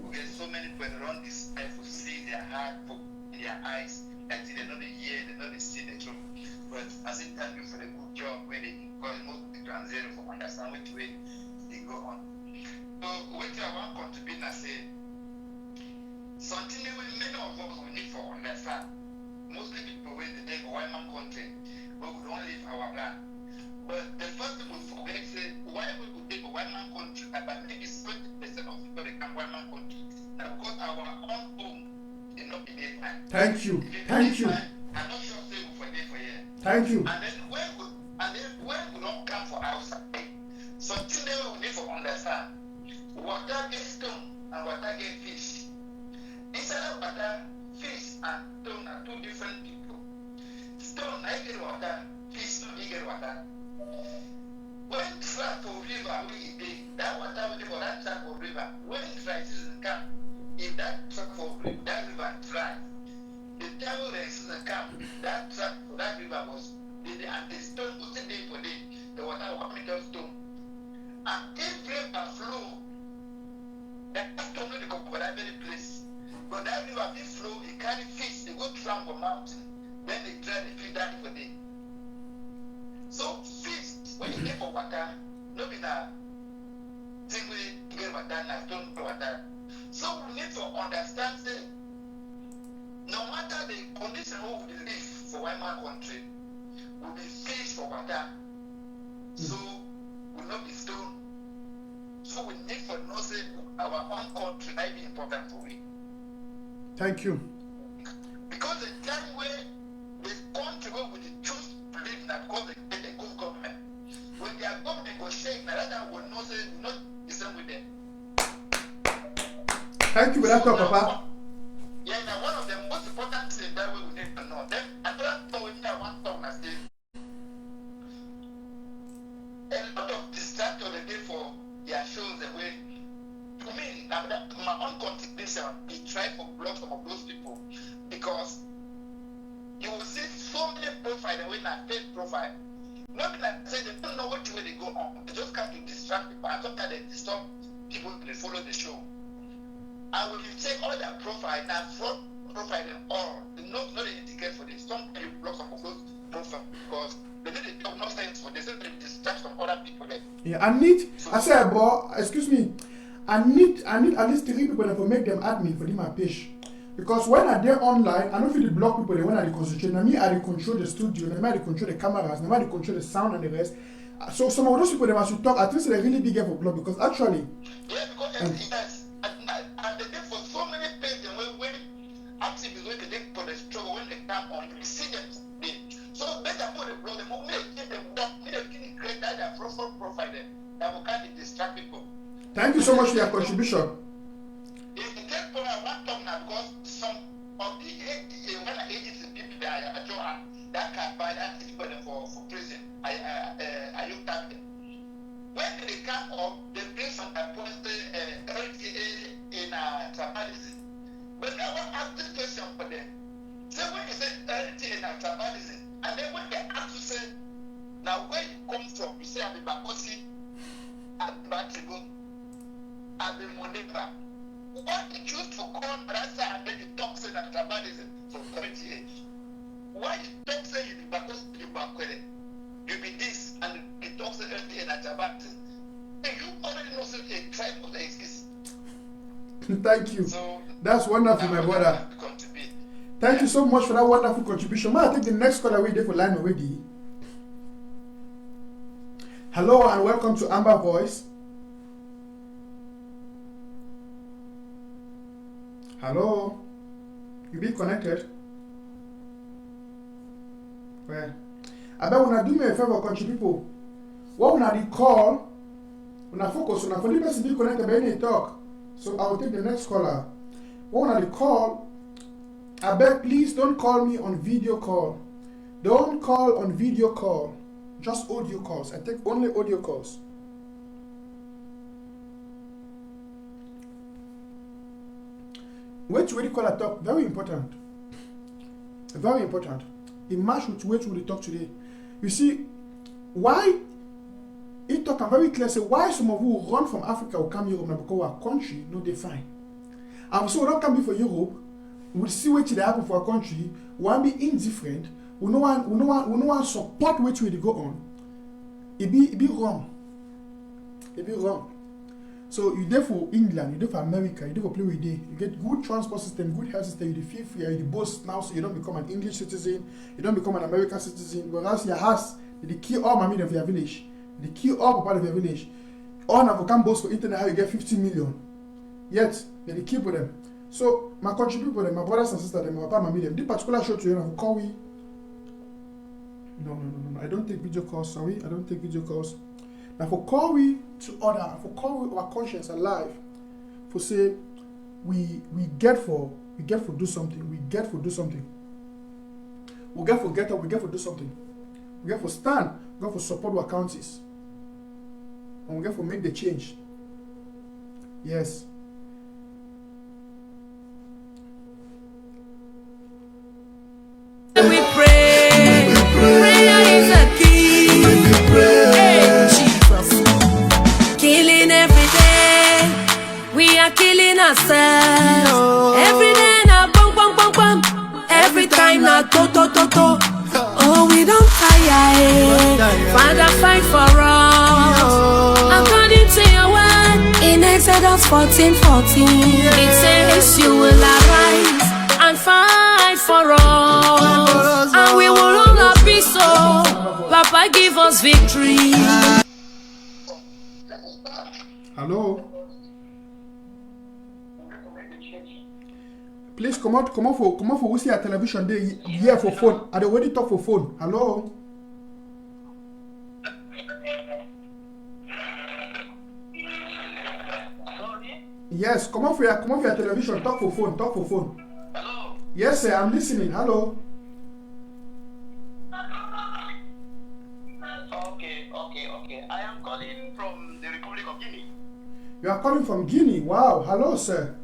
we get so many people around this life who see their heart, in their eyes, until they know the hear, they know they see the truth. But I say thank you for the good job where they encourage most people to translate for understand which way they go on. So what I want to contribute, I say something many of us we need for understand. Mostly people when they take a white man country, but we don't leave our land. But the first thing we forget is why we would take a white man country, but maybe 70% of people they come white man country. Now because our own home is not in their time. Thank you. Thank you. I'm not sure say we forget for here. Thank you. And then when we don't come for outside, something that we need to understand. Water gets stone and water gets fish. Instead of water, fish and stone are two different people. Stone, I get water, fish, no, they get water. When track for river, that water will be for that track for river. When dry season come, if that track for that river dry, the time when the season come, that track for that river was, and the stone was still day for day. The water will come into stone. And if river flow, that stone will come for that very place. But that river will flow, it carry fish, they go tramp for mountain, then they dry the fish that for day. So fish, when you get for water, no be na thing we get water, na stone for water. So we need to understand say, no matter the condition we will live for one man country, we will fish for water. So we will not be stone. So we need to know say our own country might be important for we. Thank you. Because the time where the country where we choose to live now because they get a good government. When their government go shake, now that will know say we not the same with them. Thank you for that talk, Papa. Yeah, now one of the most important things that we need to know. Then another thing we need to want to talk now say a lot of distraction they get for their shows the way. To me, now that my own contribution is try to block some of those people because you will see so many profiles the way not fake profile. Not like say they don't know what way they go on. They just come to distract people. And sometimes they disturb people to follow the show. And when you take all their profile, now fraud profile and all, they not the indicate for this. Sometimes you block some of those profiles because they did the no sense for this. They distract some other people there. Yeah, I said, boy, excuse me. I need at least 3 people that will make them admin for my page. Because when I dey online, I don't feel the block people when I concentrate. Now me, I control the studio, now I control the cameras, now I control the sound and the rest. So some of those people they must talk. I think they're really big for block because actually. Yeah, because yes, and they did for so many pages when activists when they did for the struggle when they come on, you see them. So better put the block. The moment they give them that, they can create that profile that will kind of distract people. Thank you so much for your contribution. If the third point I want to talk now because some of the when I agency people that can buy that people for prison, I looked at them. When they come up, they bring some appointed LTA in tribalism. But I want to ask this question for them. So when you say LTA in tribalism, and then when they ask you say, now where you come from, you say I'm in Bakosi, I'm Batrigo, I'm in Moneba. What you choose to call Rasa and then you talk say that tribalism for 30 years? Why you talk say you be Bakosi, you Bakwele? You be this and you talk say LTA and tribalism. You already know say a tribe of the exist. Thank you. So, that's wonderful, my brother. Thank you so much for that wonderful contribution. Man, I think the next caller we there for line already. Hello and welcome to Amber Voice. Hello. You be connected? Well, I bet when I do me a favor, country people. What when I call? Una focus, una for the person be connected by any talk. So I will take the next caller. One of the call, I beg please don't call me on video call. Don't call on video call. Just audio calls. I take only audio calls. Which way you call a talk? Very important. Very important. It match with which we talk today. You see, why it talk very clear say why some of you run from Africa will come Europe now because our country no they fine. And so we don't come for Europe, we'll see what they happen for our country, we want be indifferent, we no want support which way they go on. It be wrong. It be wrong. So you there for England, you there for America, you there for play with day. You get good transport system, good health system, you feel free, you boast now, so you don't become an English citizen, you don't become an American citizen, whereas your house, they kill all mammy of your village. They kill all part of your village. All now can boast for internet how you get 50 million. Yet, they kill for them. So, my country people, them, my brothers and sisters, them, my papa, my them, this particular show to you, I call we. No. I don't take video calls, sorry. I don't take video calls. Now, for call we to order, for call we our conscience alive, for say, we get for do something. We get for do something. We get for get up, we get for do something. We get for stand, we get for support our counties. And we get for make the change. Yes. We pray. Prayer is a key. Hey, Jesus. Killing every day. We are killing ourselves. Every day na bum bum bum bum. Every time na to to to to. Oh, we don't tire. Father, fight for us. According to your word in Exodus 14:14, it says you will arise and fight for us, and we will all not be so. Papa, give us victory. Hello. Please come out for we see a television there here for phone. I already talk for phone. Hello. Yes, come on for your television. Talk for phone. Hello. Yes, sir. I'm listening. Hello. Okay. I am calling from the Republic of Guinea. You are calling from Guinea. Wow. Hello, sir.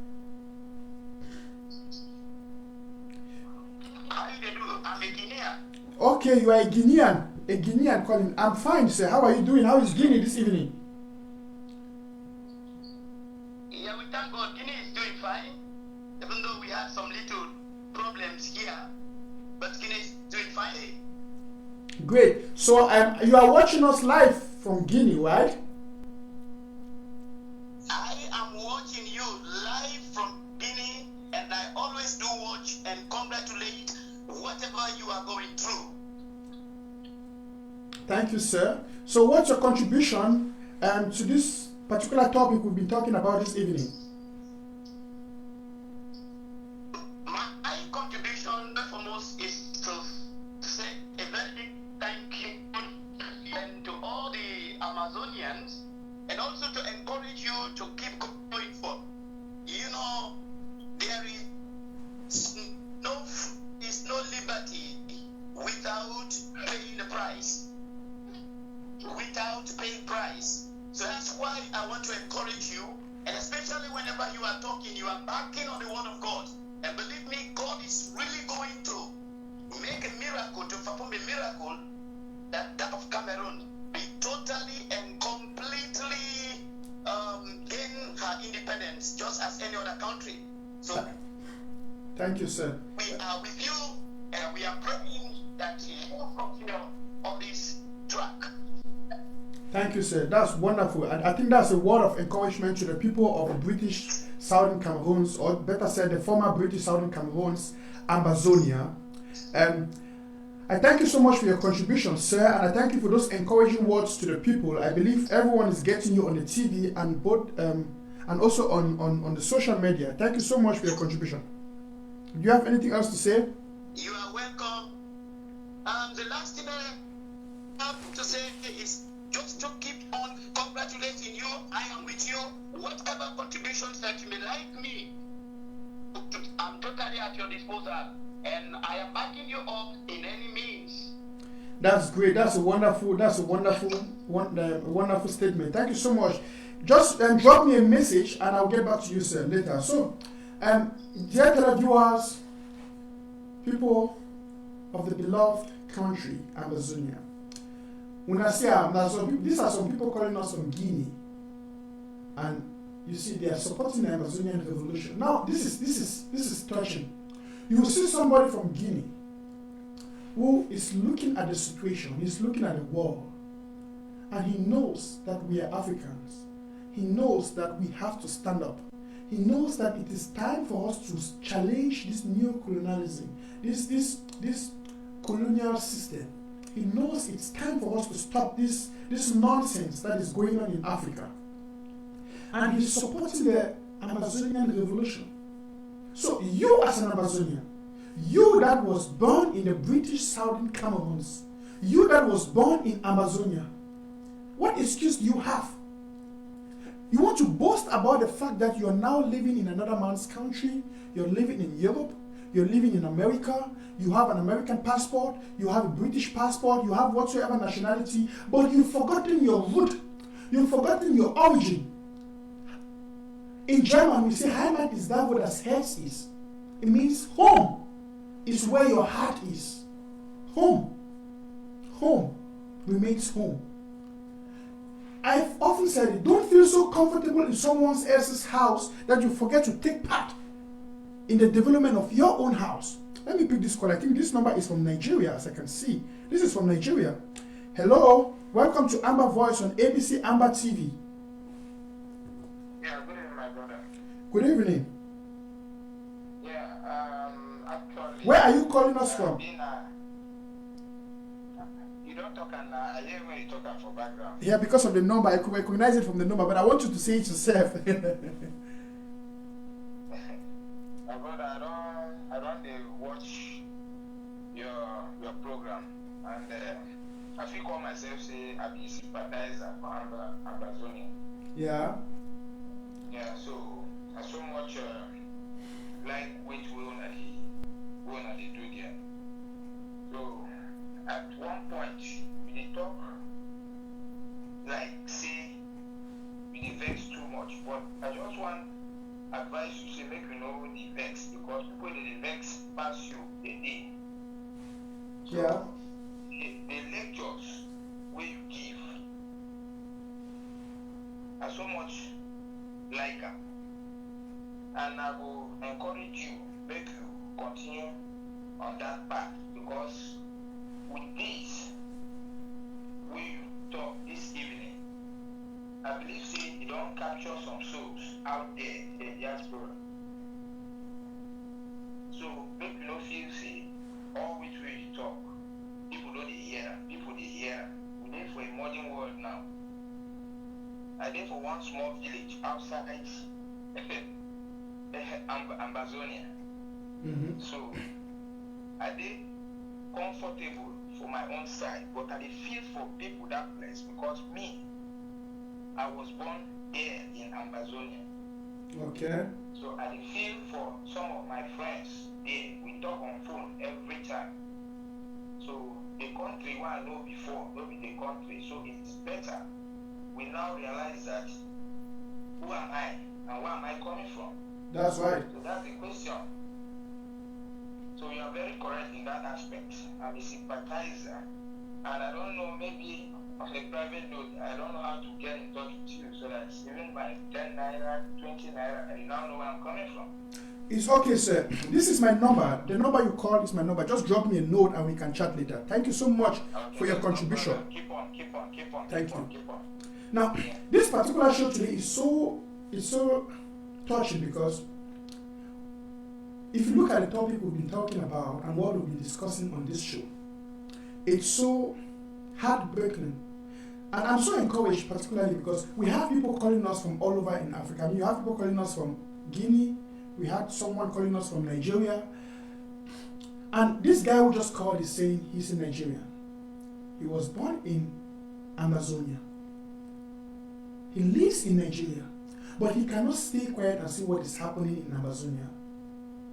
How you do? I'm a Guinean. Okay, you are a Guinean calling. I'm fine, sir. How are you doing? How is Guinea this evening? Yeah, we thank God. Guinea is doing fine, even though we had some little problems here, but Guinea is doing fine. Great. So you are watching us live from Guinea, right? I am watching you live from Guinea, and I always do watch and congratulate whatever you are going through. Thank you, sir. So what's your contribution to this particular topic we've been talking about this evening? My contribution, foremost, is to say a very big thank you and to all the Amazonians, and also to encourage you to keep going forward. You know, there is no liberty without paying the price. Without paying price. So that's why I want to encourage you, and especially whenever you are talking, you are backing on the word of God. And believe me, God is really going to make a miracle, to perform a miracle that of Cameroon be totally and completely gain her independence, just as any other country. So thank you, sir. we are with you, and we are praying that you will continue on this track. Thank you, sir. That's wonderful. And I think that's a word of encouragement to the people of British Southern Cameroons, or better said, the former British Southern Cameroons, Ambazonia. I thank you so much for your contribution, sir, and I thank you for those encouraging words to the people. I believe everyone is getting you on the TV and both and also on the social media. Thank you so much for your contribution. Do you have anything else to say? You are welcome. The last thing I have to say is just to keep on congratulating congratulating you. I am with you. Whatever contributions that you may like me, I'm totally at your disposal. And I am backing you up in any means. That's great. That's a wonderful statement. Thank you so much. Just drop me a message and I'll get back to you, sir, later. So, dear televiewers, people of the beloved country, Ambazonia. When I say these are some people calling us from Guinea, and you see they are supporting the Ambazonian revolution. Now this is touching. You will see somebody from Guinea who is looking at the situation, he's looking at the world, and he knows that we are Africans. He knows that we have to stand up. He knows that it is time for us to challenge this neo-colonialism, this colonial system. He knows it's time for us to stop this nonsense that is going on in Africa. And he's supporting the Amazonian revolution. So you as an Ambazonian, you that was born in the British Southern Cameroons, you that was born in Ambazonia, what excuse do you have? You want to boast about the fact that you are now living in another man's country, you're living in Europe, you're living in America, you have an American passport, you have a British passport, you have whatsoever nationality, but you've forgotten your root, you've forgotten your origin. In German, we say, Heimat ist da, wo das Herz ist. It means home is where your heart is. Home. Home remains home. I've often said it, don't feel so comfortable in someone else's house that you forget to take part in the development of your own house. Let me pick this call. I think this number is from Nigeria, as I can see. This is from Nigeria. Hello, welcome to Amber Voice on ABC Amber TV. Yeah, good evening, my brother. Good evening. Yeah, actually. Where are you calling us from? You don't talk and I hear when you talk for background. Yeah, because of the number, I could recognize it from the number, but I want you to say it yourself. My brother, I don't watch your program, and I feel call myself say I be sympathizer for Ambazonia. Yeah. Yeah, so I so much like which we wanna do there. So at one point we did talk like say we did vex too much, but I just want advice you say make you know the vex, because people they vex pass you the day. So Yeah. the lectures where you give are so much like them. And I will encourage you, make you continue on that path, because with this we talk this evening, I believe say you don't capture some souls out there in the diaspora. So make you no feel say all which way you talk, people don't hear, people they hear. We live for a modern world now. I live for one small village outside Ambazonia. Mm-hmm. So I did comfortable for my own side, but I did feel for people that place, because me, I was born there in Ambazonia. Okay. So I did feel for some of my friends there. We talk on phone every time. So the country where I know before, not be the country. So it's better. We now realize that who am I and where am I coming from? That's right. So that's the question. So you are very correct in that aspect. I'm a sympathizer, and I don't know, maybe on a private note, I don't know how to get in touch with you, so that even my 10 naira, 20 naira, I now know where I'm coming from. It's okay, sir. This is my number. The number you call is my number. Just drop me a note and we can chat later. Thank you so much for your contribution. Keep on. Thank you. Keep on. Now, this particular show today is so touching, because if you look at the topic we've been talking about and what we've been discussing on this show, it's so heartbreaking. And I'm so encouraged, particularly because we have people calling us from all over in Africa. I mean, you have people calling us from Guinea. We had someone calling us from Nigeria. And this guy who just called is saying he's in Nigeria. He was born in Ambazonia. He lives in Nigeria, but he cannot stay quiet and see what is happening in Ambazonia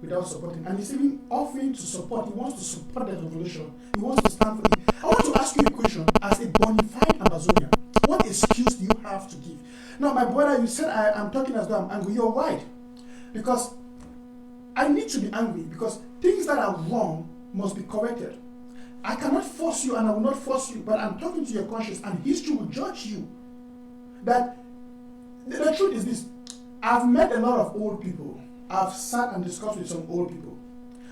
without supporting. And he's even offering to support. He wants to support the revolution. He wants to stand for it. I want to ask you a question. As a bona fide Ambazonian, what excuse do you have to give? Now, my brother, you said I'm talking as though I'm angry. You're right. Because I need to be angry, because things that are wrong must be corrected. I cannot force you, and I will not force you, but I'm talking to your conscience, and history will judge you. That the truth is this: I've met a lot of old people. I've sat and discussed with some old people,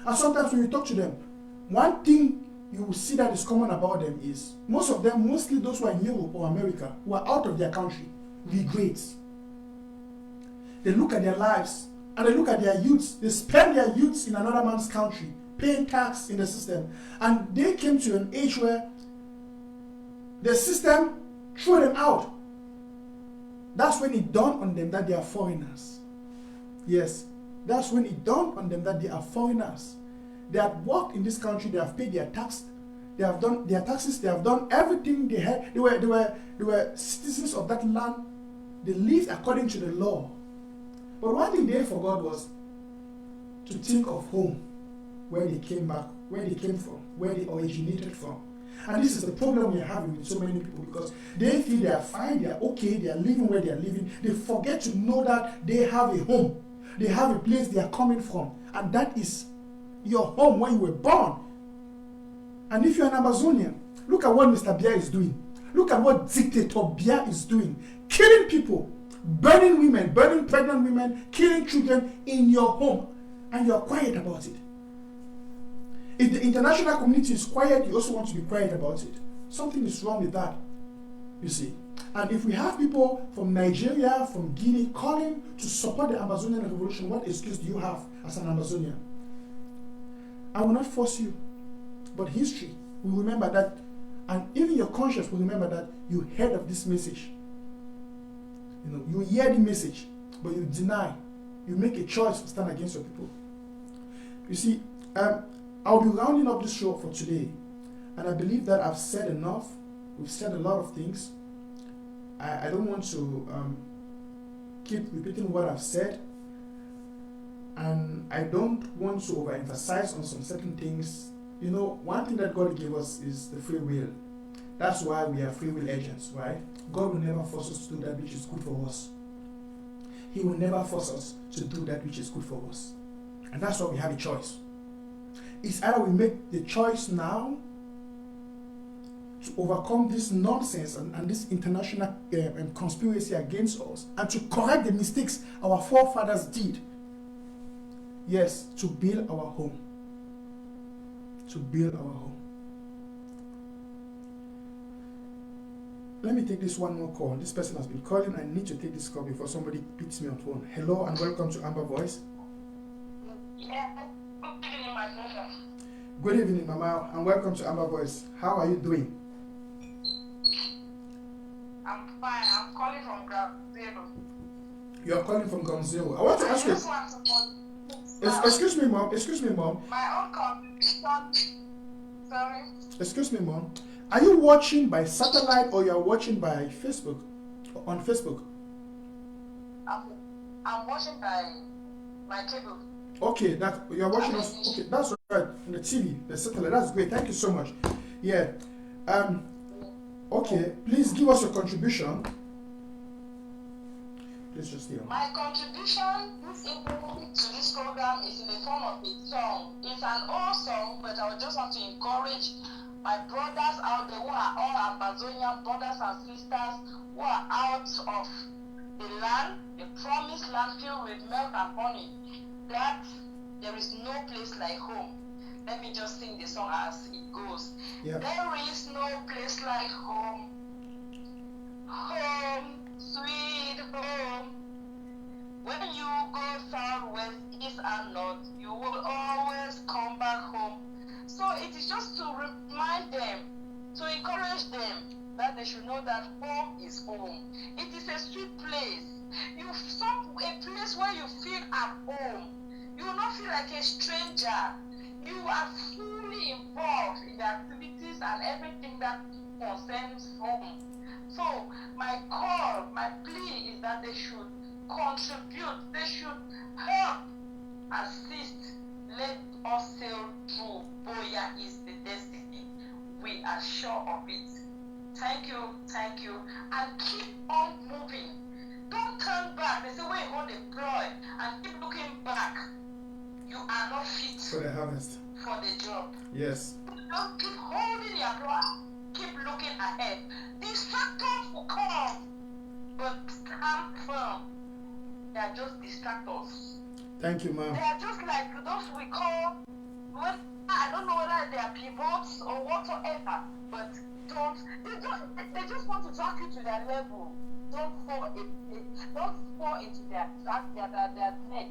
and sometimes when you talk to them, one thing you will see that is common about them is most of them, mostly those who are in Europe or America, who are out of their country, regrets. They look at their lives and they look at their youths. They spend their youths in another man's country, paying tax in the system, and they came to an age where the system threw them out. That's when it dawned on them that they are foreigners. Yes, that's when it dawned on them that they are foreigners. They have worked in this country, they have paid their tax, they have done their taxes, they have done everything they had. They were citizens of that land. They lived according to the law. But one thing they forgot was to think of home, where they came back, where they came from, where they originated from. And this is the problem we are having with so many people, because they feel they are fine, they are okay, they are living where they are living. They forget to know that they have a home. They have a place they are coming from. And that is your home where you were born. And if you're an Ambazonian, look at what Mr. Biya is doing. Look at what Dictator Biya is doing. Killing people, burning women, burning pregnant women, killing children in your home. And you're quiet about it. If the international community is quiet, you also want to be quiet about it. Something is wrong with that, you see. And if we have people from Nigeria, from Guinea, calling to support the Ambazonian revolution, what excuse do you have as an Ambazonian? I will not force you, but history will remember that, and even your conscience will remember that you heard of this message. You know, you hear the message, but you deny. You make a choice to stand against your people. You see, I'll be rounding up this show for today, and I believe that I've said enough. We've said a lot of things. I don't want to keep repeating what I've said, and I don't want to overemphasize on some certain things. You know, one thing that God gave us is the free will. That's why we are free will agents, right? God will never force us to do that which is good for us. He will never force us to do that which is good for us. And that's why we have a choice. It's either we make the choice now to overcome this nonsense and this international conspiracy against us, and to correct the mistakes our forefathers did. Yes, to build our home. To build our home. Let me take this one more call. This person has been calling. I need to take this call before somebody picks me on phone. Hello and welcome to Amber Voice. Yeah, good evening, my brother. Good evening, Mama, and welcome to Amber Voice. How are you doing? I'm fine. I'm calling from Gabzelo. You are calling from Gomzeo. I want to ask you. Excuse me, Mom. Excuse me, Mom. My own conviction. Sorry. Excuse me, Mom. Are you watching by satellite or you are watching by Facebook? On Facebook? I'm watching by my cable. Okay, that you are watching us. Okay, that's right. On the TV, the satellite. That's great. Thank you so much. Yeah. Okay. Please give us your contribution. Please just stay on. My contribution this evening to this program is in the form of a song. It's an old song, but I would just want to encourage my brothers out there who are all Ambazonian brothers and sisters who are out of the land, the promised land filled with milk and honey, that there is no place like home. Let me just sing the song as it goes. Yeah. There is no place like home. Home, sweet home. When you go south, west, east and north, you will always come back home. So it is just to remind them, to encourage them, that they should know that home is home. It is a sweet place. A place where you feel at home. You will not feel like a stranger. You are fully involved in the activities and and everything that concerns home. So my call, my plea is that they should contribute, they should help, assist, let us sail through. Boya is the destiny. We are sure of it. Thank you, and keep on moving. Don't turn back. They say when you hold a ploy and keep looking back, you are not fit For the harvest. for the job. Yes. Don't keep holding your ploy. Keep looking ahead. Distractors will come, but stand firm. They are just distractors. Thank you, ma'am. They are just like those we call, well, I don't know whether they are pivots or whatsoever, but they just want to drag you to their level. Don't fall into their net.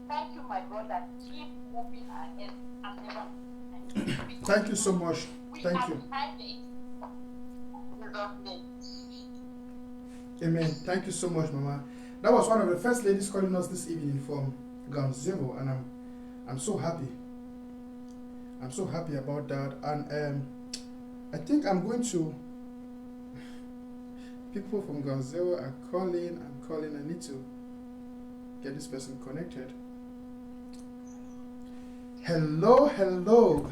Thank you, my brother. Keep moving ahead and never. Thank you so much. Thank you. Amen. Thank you so much, Mama. That was one of the first ladies calling us this evening from Ground Zero, and I'm so happy. I'm so happy about that, and I think I'm going to. People from Ground Zero are calling. I'm calling. I need to get this person connected. Hello,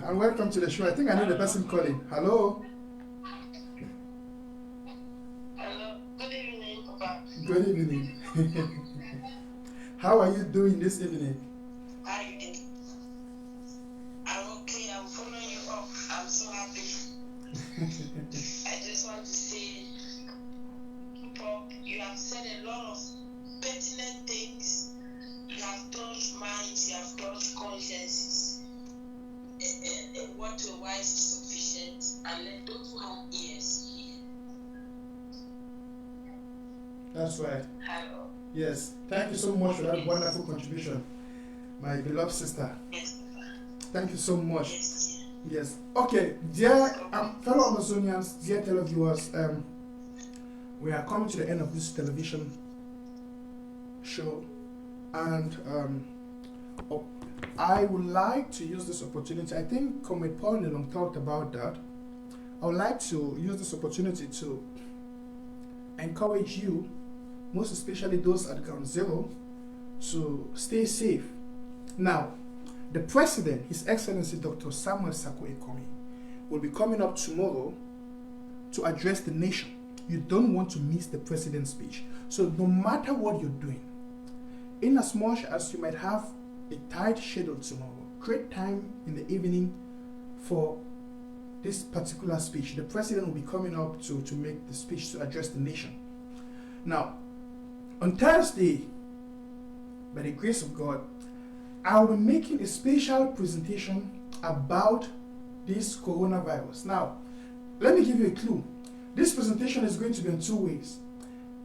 and welcome to the show. I think I know the person calling. Hello. Hello. Good evening, Papa. Good evening. How are you doing this evening? How are you doing? I'm okay. I'm following you up. I'm so happy. I just want to say, keep up. You have said a lot of pertinent things. You have touched minds. You have touched consciences. What to a wise is sufficient, and let those who have ears hear. That's right. Hello. Yes. Thank you so much for that wonderful contribution, my beloved sister. Yes. Thank you so much. Yes. Yes. Okay, dear fellow Amazonians, dear televiewers, we are coming to the end of this television show, and I would like to use this opportunity. I think Comrade Paul Nilong talked about that. I would like to use this opportunity to encourage you, most especially those at Ground Zero, to stay safe. Now, the President, His Excellency Dr. Samuel Sako Ekomi, will be coming up tomorrow to address the nation. You don't want to miss the President's speech. So no matter what you're doing, in as much as you might have a tight schedule tomorrow, create time in the evening for this particular speech. The President will be coming up to make the speech to address the nation. Now, on Thursday, by the grace of God, I will be making a special presentation about this coronavirus. Now, let me give you a clue. This presentation is going to be in two ways.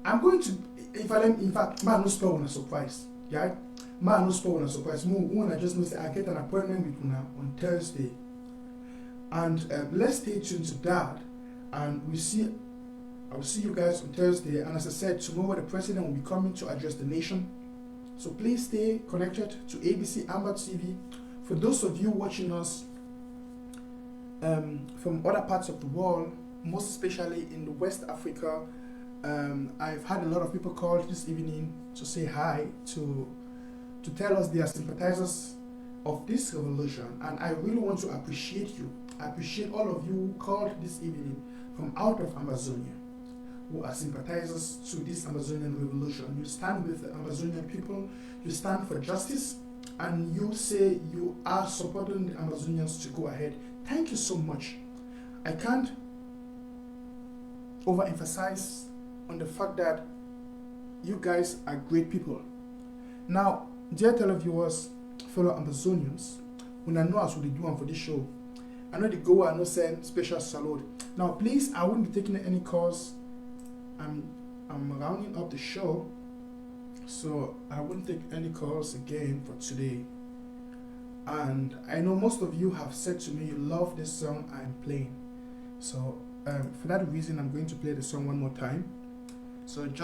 I'm going to, in fact, man, no spell on a surprise. Yeah? Man, no spell on a surprise. When I just know I get an appointment with Una on Thursday. And let's stay tuned to that. And I will see you guys on Thursday. And as I said, tomorrow the President will be coming to address the nation. So please stay connected to ABC Amber TV. For those of you watching us from other parts of the world, most especially in the West Africa, I've had a lot of people call this evening to say hi, to tell us they are sympathizers of this revolution, and I really want to appreciate you. I appreciate all of you who called this evening from out of Ambazonia, who are sympathizers to this Amazonian revolution. You stand with the Amazonian people, you stand for justice, and you say you are supporting the Amazonians to go ahead. Thank you so much. I can't overemphasize on the fact that you guys are great people. Now, dear televiewers, fellow Ambazonians, when I know as we do one for this show, I know the go and no send special salute. Now, please, I won't be taking any calls. I'm rounding up the show, so I won't take any calls again for today. And I know most of you have said to me you love this song I'm playing. So for that reason, I'm going to play the song one more time. So just